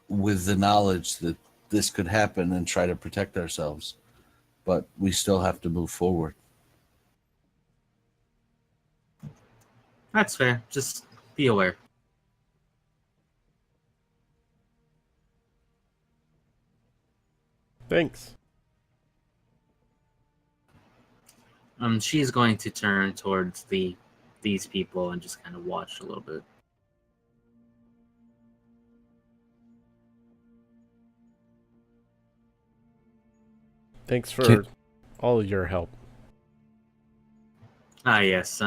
With the knowledge that this could happen and try to protect ourselves, but we still have to move forward. That's fair. Just be aware. Thanks. She's going to turn towards these people and just kind of watch a little bit. Thanks for all your help. Yes.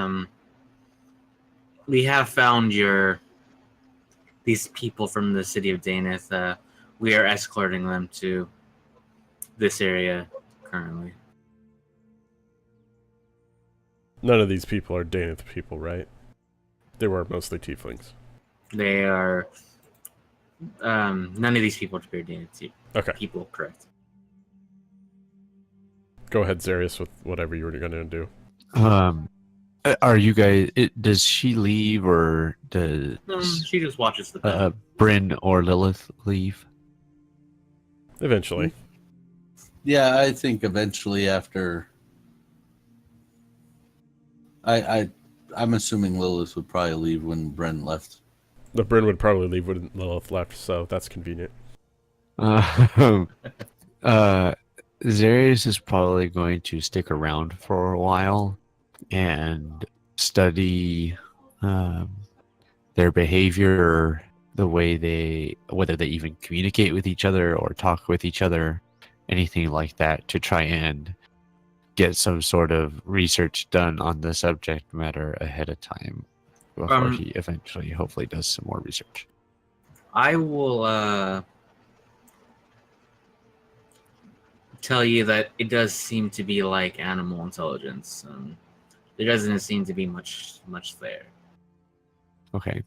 We have found these people from the city of Daneth. We are escorting them to this area currently. None of these people are Daneth people, right? They were mostly tieflings. They are. None of these people appear Daneth people, correct? Go ahead, Zarrius, with whatever you were going to do. Are you guys? Does she leave, or does She just watches the film. Bryn or Lilith leave? Eventually. Yeah, I think eventually after. I'm assuming Lilith would probably leave when Bryn left. The Bryn would probably leave when Lilith left, so that's convenient. Zarrius is probably going to stick around for a while and study their behavior, the way whether they even communicate with each other or talk with each other, anything like that, to try and get some sort of research done on the subject matter ahead of time before he eventually hopefully does some more research. I will tell you that it does seem to be like animal intelligence. There doesn't seem to be much there. Okay.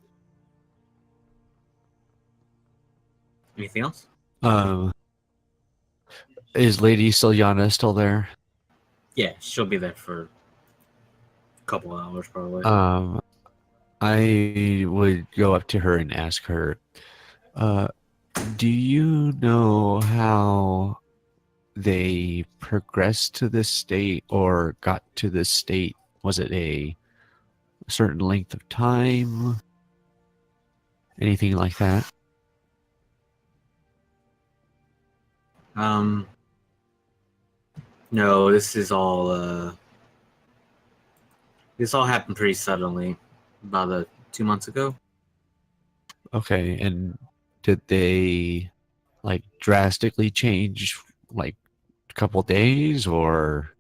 Anything else? Is Lady Siljana still there? Yeah, she'll be there for a couple of hours probably. I would go up to her and ask her, do you know how they progressed to this state or got to this state? Was it a certain length of time? Anything like that? No, this all happened pretty suddenly, about 2 months ago. Okay, and did they drastically change a couple days, or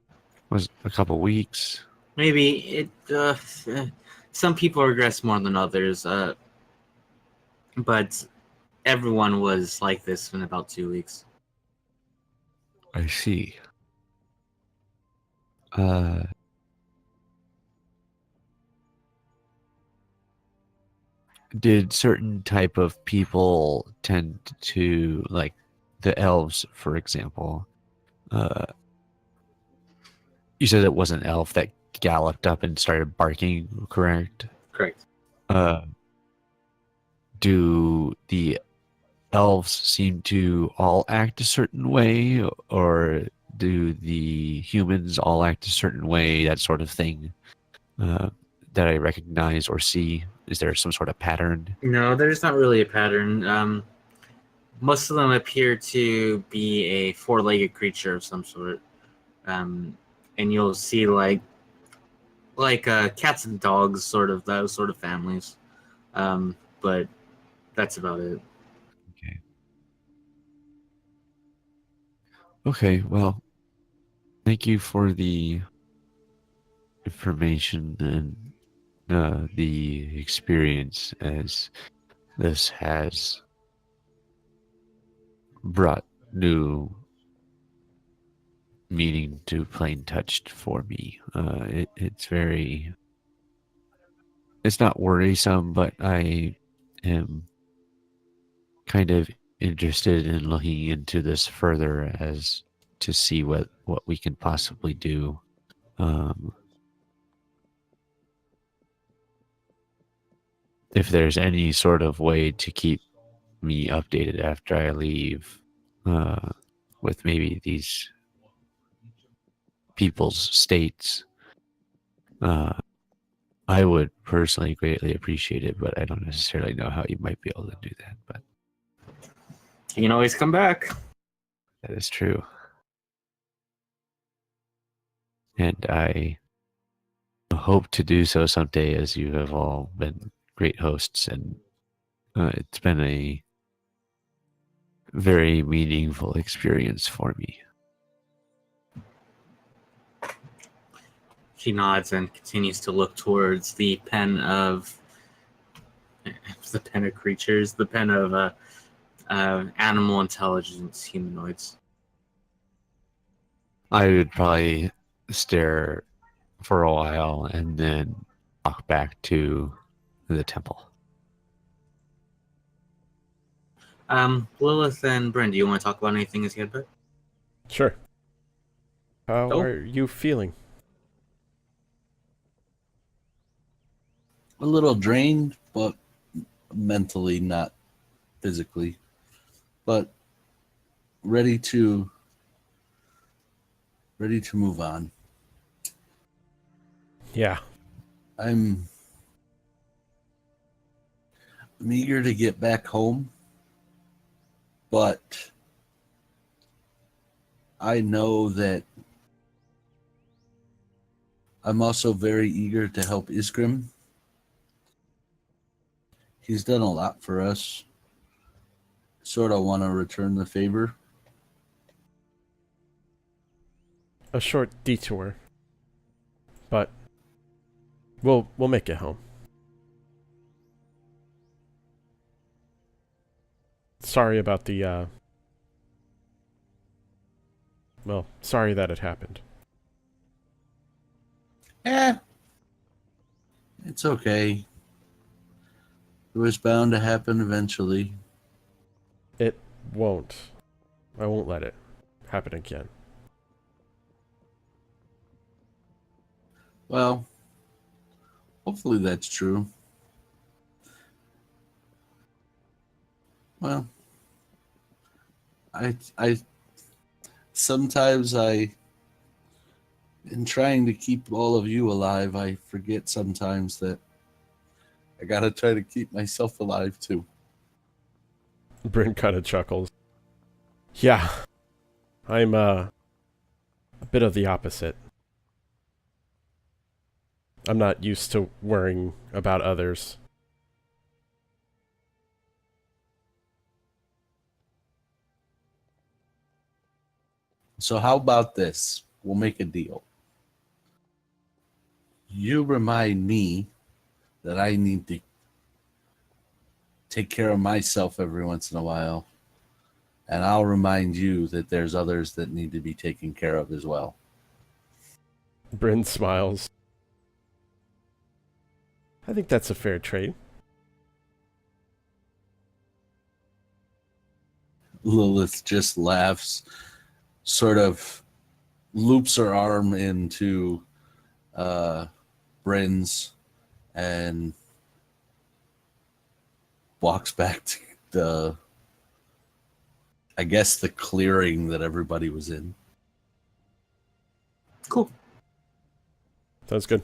was it a couple weeks? Maybe some people regress more than others, but everyone was like this in about 2 weeks. I see. Did certain type of people tend to, like the elves, for example? You said it was an elf that galloped up and started barking, correct? Correct. Do the elves seem to all act a certain way, or do the humans all act a certain way, that sort of thing, that I recognize or see? Is there some sort of pattern? No, there's not really a pattern. Most of them appear to be a four-legged creature of some sort. And you'll see like cats and dogs, sort of those sort of families. But that's about it. Okay, well, thank you for the information and the experience, as this has brought new meaning to plain touched for me. It's not worrisome, but I am kind of interested in looking into this further as to see what we can possibly do. If there's any sort of way to keep me updated after I leave, with maybe these people's states, I would personally greatly appreciate it, but I don't necessarily know how you might be able to do that. But You can always come back. that is true. And I hope to do so someday, as you have all been great hosts, and it's been a very meaningful experience for me. She nods and continues to look towards the pen of creatures, the pen of animal intelligence humanoids. I would probably stare for a while and then walk back to the temple. Lilith and Bryn, do you want to talk about anything as you head back? Sure. How Oh. are you feeling? A little drained, but mentally, not physically. But ready to move on. Yeah. I'm eager to get back home, but I know that I'm also very eager to help Isgrim. He's done a lot for us. Sort of want to return the favor. A short detour. But we'll make it home. Sorry about the sorry that it happened. It's okay. It was bound to happen eventually. It won't. I won't let it happen again. Well, hopefully that's true. Well, I sometimes in trying to keep all of you alive, I forget sometimes that I gotta try to keep myself alive too. Bryn kind of chuckles. Yeah. I'm a bit of the opposite. I'm not used to worrying about others. So how about this? We'll make a deal. You remind me that I need to take care of myself every once in a while, and I'll remind you that there's others that need to be taken care of as well. Bryn smiles. I think that's a fair trade. Lilith just laughs, sort of loops her arm into Bryn's and walks back to the clearing that everybody was in. Cool. Sounds good.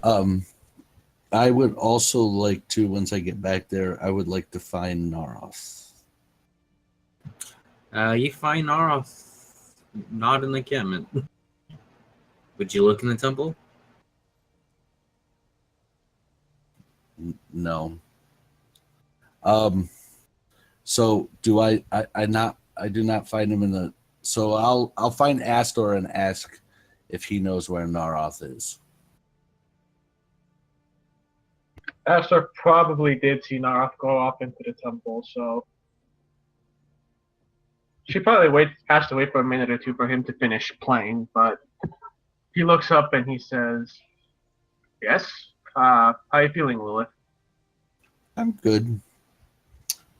I would also like to, once I get back there, I would like to find Narroth. You find Narroth not in the encampment. Would you look in the temple? No. So do I do not find him in the. So I'll find Astor and ask if he knows where Narroth is. Astor probably did see Narroth go off into the temple, so she probably has to wait for a minute or two for him to finish playing, but He looks up and he says, "Yes. How are you feeling, Lilith?" I'm good.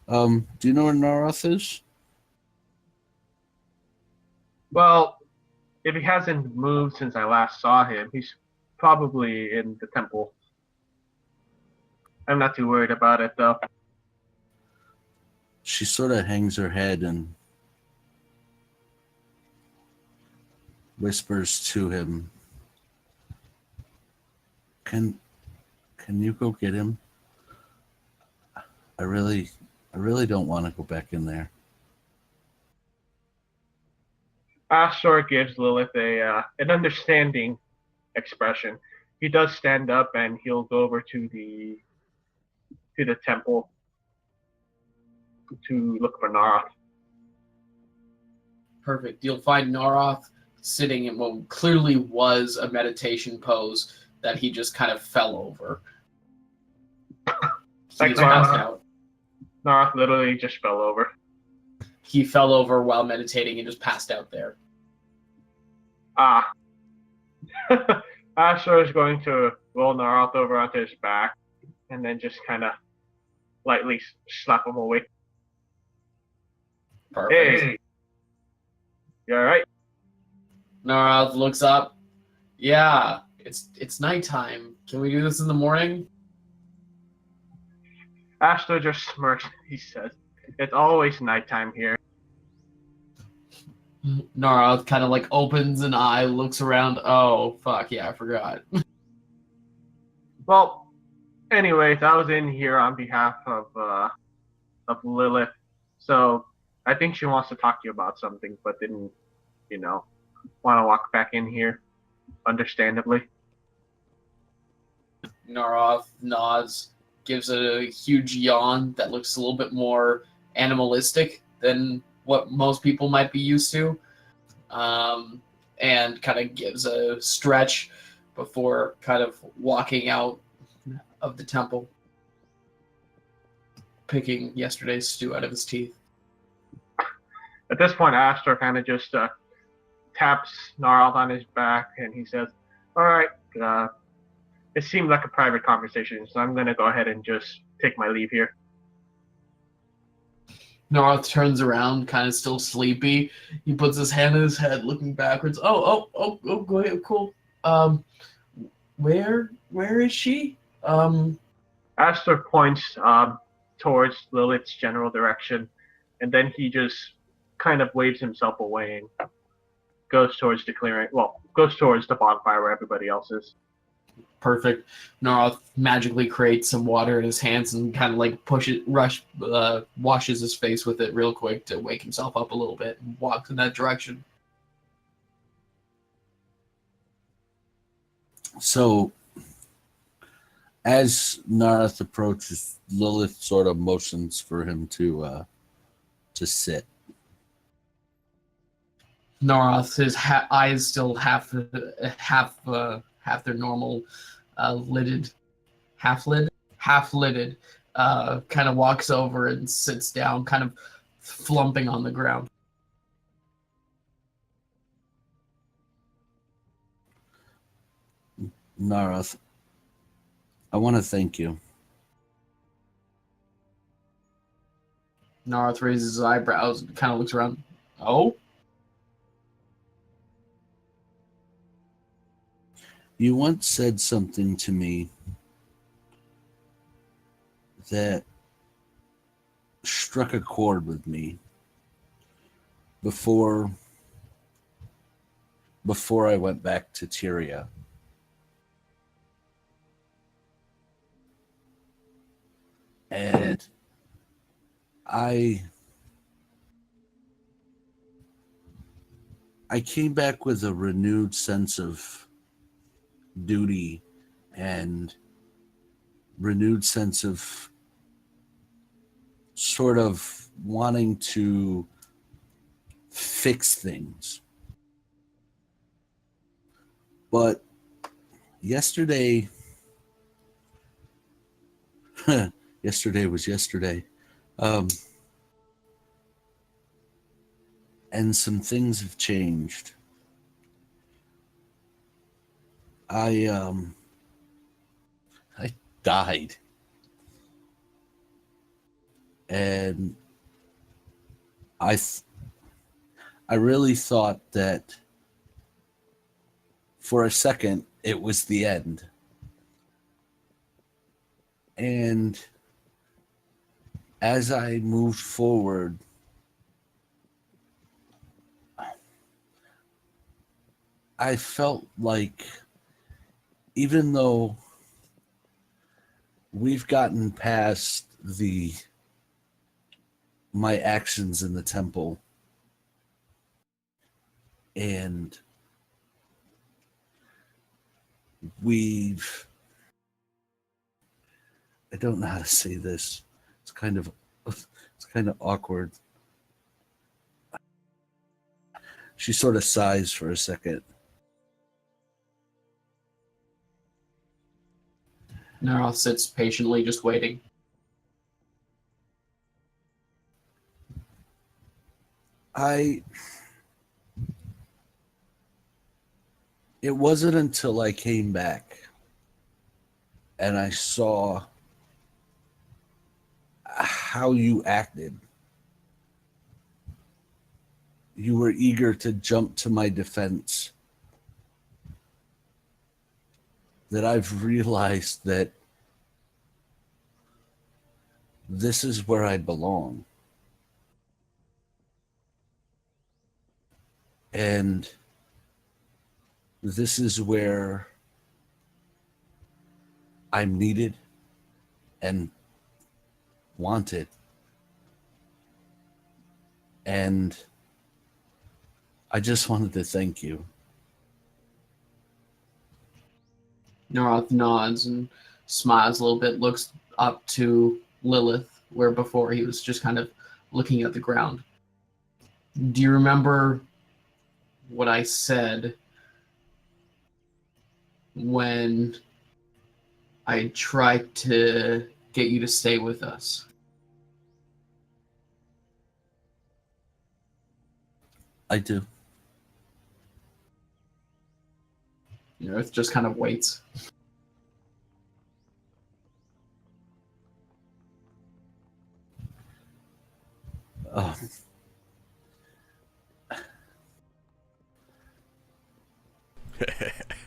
Do you know where Narroth is? Well, if he hasn't moved since I last saw him, he's probably in the temple. I'm not too worried about it, though. She sort of hangs her head and whispers to him, Can you go get him? I really don't want to go back in there. Astor gives Lilith an understanding expression. He does stand up and he'll go over to the temple to look for Narroth. Perfect. You'll find Narroth sitting in what clearly was a meditation pose that he just kind of fell over. Like He's passed out. Narroth literally just fell over. He fell over while meditating and just passed out there. Astor is going to roll Narroth over onto his back and then just kind of lightly slap him awake. Perfect. Hey, you all right? Narroth looks up. Yeah, it's nighttime. Can we do this in the morning? Astor just smirks. He says, "It's always nighttime here." Narroth kind of like opens an eye, looks around. Oh, fuck, yeah, I forgot. Well, anyways, I was in here on behalf of Lilith, so I think she wants to talk to you about something, but didn't, want to walk back in here, understandably. Narroth nods, gives a huge yawn that looks a little bit more animalistic than what most people might be used to, and kind of gives a stretch before kind of walking out of the temple, picking yesterday's stew out of his teeth. At this point, Astor kind of just taps Narroth on his back, and he says, "All right, it seemed like a private conversation, so I'm going to go ahead and just take my leave here." Narroth turns around, kind of still sleepy. He puts his hand on his head, looking backwards. Oh, go ahead, cool. Where is she? Astor points towards Lilith's general direction, and then he just kind of waves himself away and goes towards the clearing. Well, goes towards the bonfire where everybody else is. Perfect. Narroth magically creates some water in his hands and kind of like washes his face with it real quick to wake himself up a little bit and walks in that direction. So, as Narroth approaches, Lilith sort of motions for him to sit. Narroth, his eyes still half their normal lidded, half lidded, kind of walks over and sits down, kind of flumping on the ground. Narroth, I want to thank you. Narroth raises his eyebrows and kind of looks around. Oh? You once said something to me that struck a chord with me before I went back to Tyria. And I came back with a renewed sense of duty and renewed sense of sort of wanting to fix things. But yesterday was yesterday. And some things have changed. I died. And I really thought that for a second it was the end. And as I moved forward, I felt like even though we've gotten past my actions in the temple, and I don't know how to say this. It's kind of awkward. She sort of sighs for a second. Narroth sits patiently, just waiting. It wasn't until I came back and I saw how you acted. You were eager to jump to my defense, that I've realized that this is where I belong. And this is where I'm needed and wanted. And I just wanted to thank you. Narroth nods and smiles a little bit, looks up to Lilith, where before he was just kind of looking at the ground. Do you remember what I said when I tried to get you to stay with us? I do. Earth just kind of waits.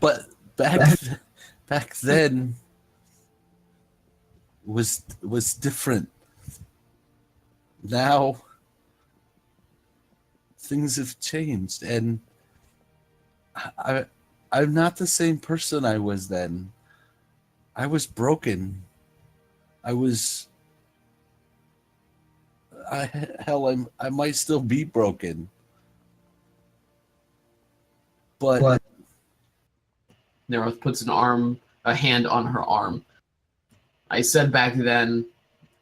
But back then was different. Now things have changed, and I'm not the same person I was then. I was broken. I might still be broken. But Narroth puts a hand on her arm. I said back then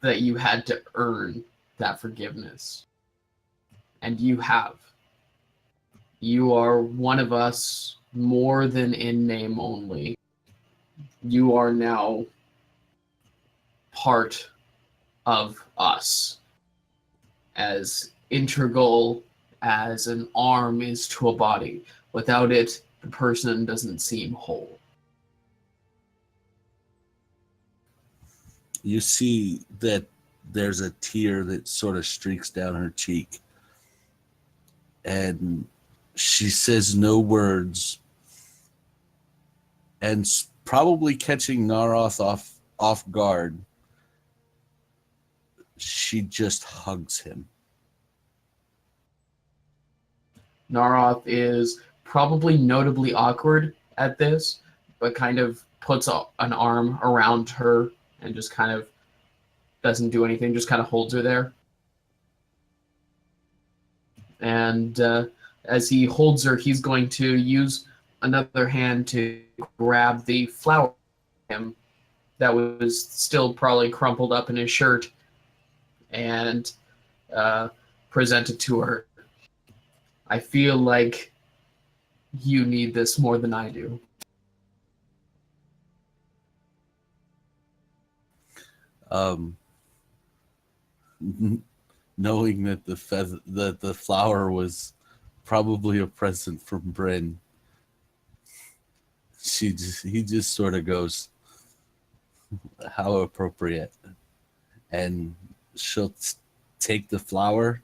that you had to earn that forgiveness. And you have. You are one of us more than in name only. You are now part of us. As integral as an arm is to a body. Without it, the person doesn't seem whole. You see that there's a tear that sort of streaks down her cheek. And she says no words. And probably catching Narroth off guard, she just hugs him. Narroth is probably notably awkward at this, but kind of puts an arm around her and just kind of doesn't do anything, just kind of holds her there. And as he holds her, he's going to use another hand to grab the flower that was still probably crumpled up in his shirt and present it to her. I feel like you need this more than I do. Knowing that the flower was probably a present from Bryn, he just sort of goes, how appropriate. And she'll take the flower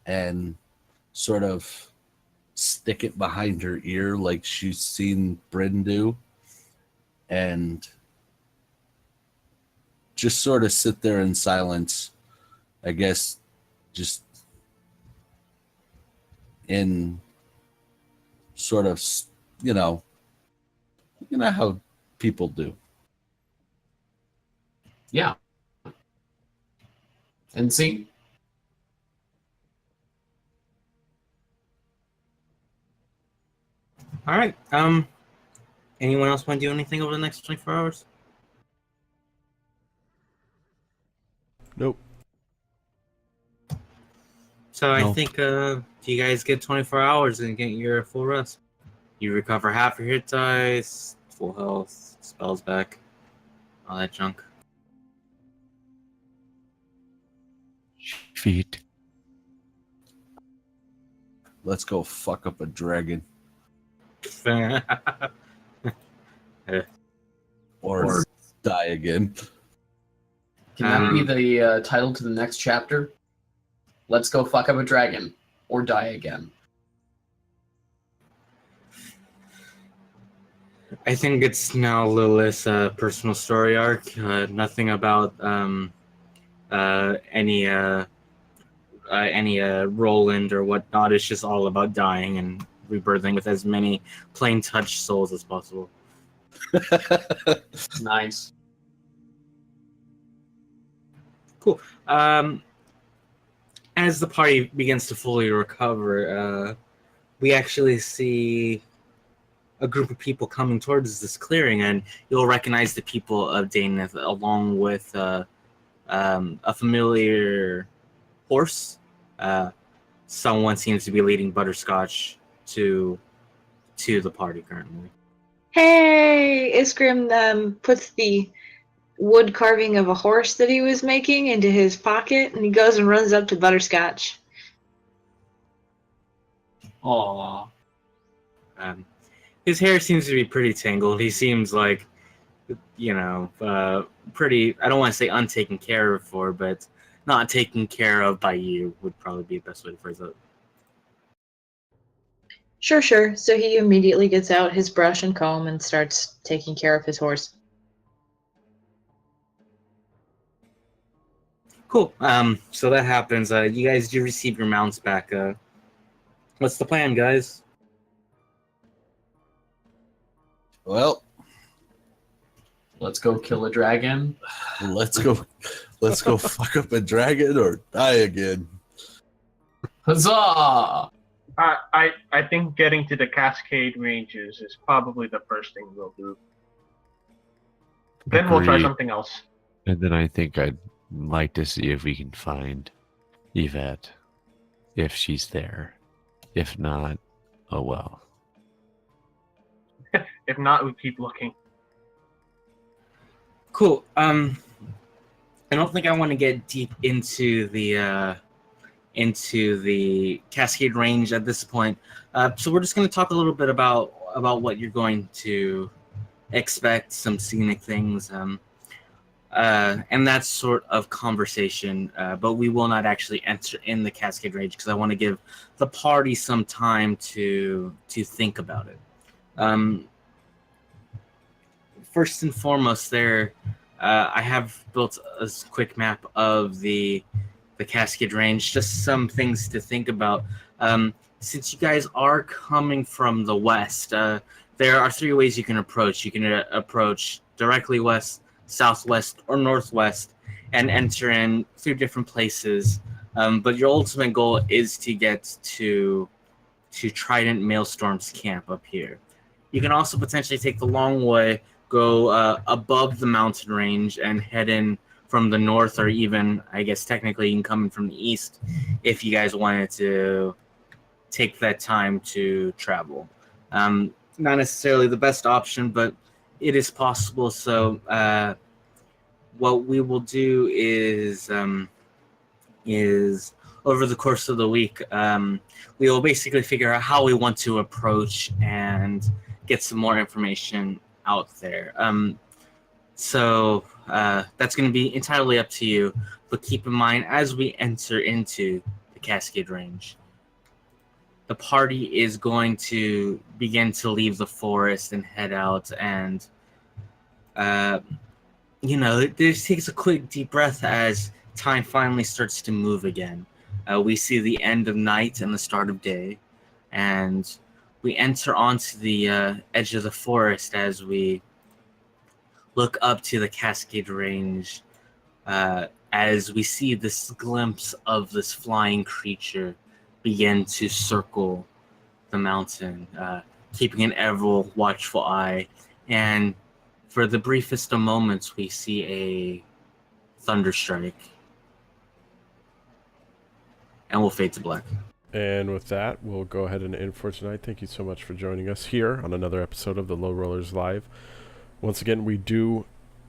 and sort of stick it behind her ear like she's seen Bryn do, and just sort of sit there in silence, I guess, just in sort of, you know how people do. Yeah. And see? All right. Anyone else want to do anything over the next 24 hours? Nope. So I No. think you guys get 24 hours and get your full rest. You recover half your hit dice, full health, spells back, all that junk. Feet. Let's go fuck up a dragon. Or die again. Can that be the title to the next chapter? Let's go fuck up a dragon or die again. I think it's now Lilith's personal story arc. Nothing about any Roland or whatnot. It's just all about dying and rebirthing with as many plain touch souls as possible. Nice. Cool. As the party begins to fully recover, we actually see a group of people coming towards this clearing, and you'll recognize the people of Daneth along with a familiar horse. Someone seems to be leading Butterscotch to the party currently. Hey, Iskrim puts the wood carving of a horse that he was making into his pocket, and he goes and runs up to Butterscotch. Aww. His hair seems to be pretty tangled. He seems like, pretty, I don't want to say untaken care of for, but not taken care of by you would probably be the best way to phrase it. Sure. So he immediately gets out his brush and comb and starts taking care of his horse. Cool. So that happens. You guys do receive your mounts back. What's the plan, guys? Well, Let's go kill a dragon. let's go fuck up a dragon or die again. Huzzah! I think getting to the Cascade Ranges is probably the first thing we'll do. Then we'll try Agreed. something else. And then I think I'd like to see if we can find Yvette, if she's there. If not, oh well. If not, we keep looking. Cool. I don't think I want to get deep into the Cascade Range at this point. So we're just going to talk a little bit about what you're going to expect, some scenic things, and that sort of conversation. But we will not actually enter in the Cascade Range because I want to give the party some time to think about it. First and foremost, I have built a quick map of the Cascade Range, just some things to think about. Since you guys are coming from the west, there are three ways you can approach. You can approach directly west, southwest, or northwest, and enter in through different places. But your ultimate goal is to get to Trident Maelstorm's camp up here. You can also potentially take the long way, go above the mountain range, and head in from the north, or even, I guess technically you can come in from the east if you guys wanted to take that time to travel. Not necessarily the best option, but it is possible. So what we will do is over the course of the week, we will basically figure out how we want to approach and get some more information out there. So that's going to be entirely up to you. But keep in mind, as we enter into the Cascade Range, the party is going to begin to leave the forest and head out. And, it just takes a quick deep breath as time finally starts to move again. We see the end of night and the start of day. And we enter onto the edge of the forest as we look up to the Cascade Range, as we see this glimpse of this flying creature begin to circle the mountain, keeping an ever watchful eye. And for the briefest of moments, we see a thunderstrike. And we'll fade to black. And with that, we'll go ahead and end for tonight. Thank you so much for joining us here on another episode of the Low Rollers Live. Once again, we do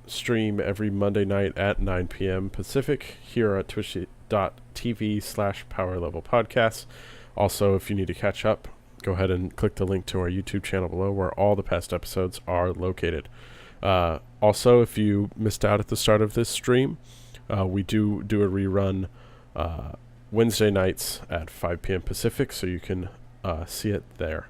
stream every Monday night at 9 p.m. Pacific here at twitch.tv/Pwrlvl Podcasts. Also, if you need to catch up, go ahead and click the link to our YouTube channel below where all the past episodes are located. Also, if you missed out at the start of this stream, we do a rerun Wednesday nights at 5 p.m. Pacific, so you can see it there.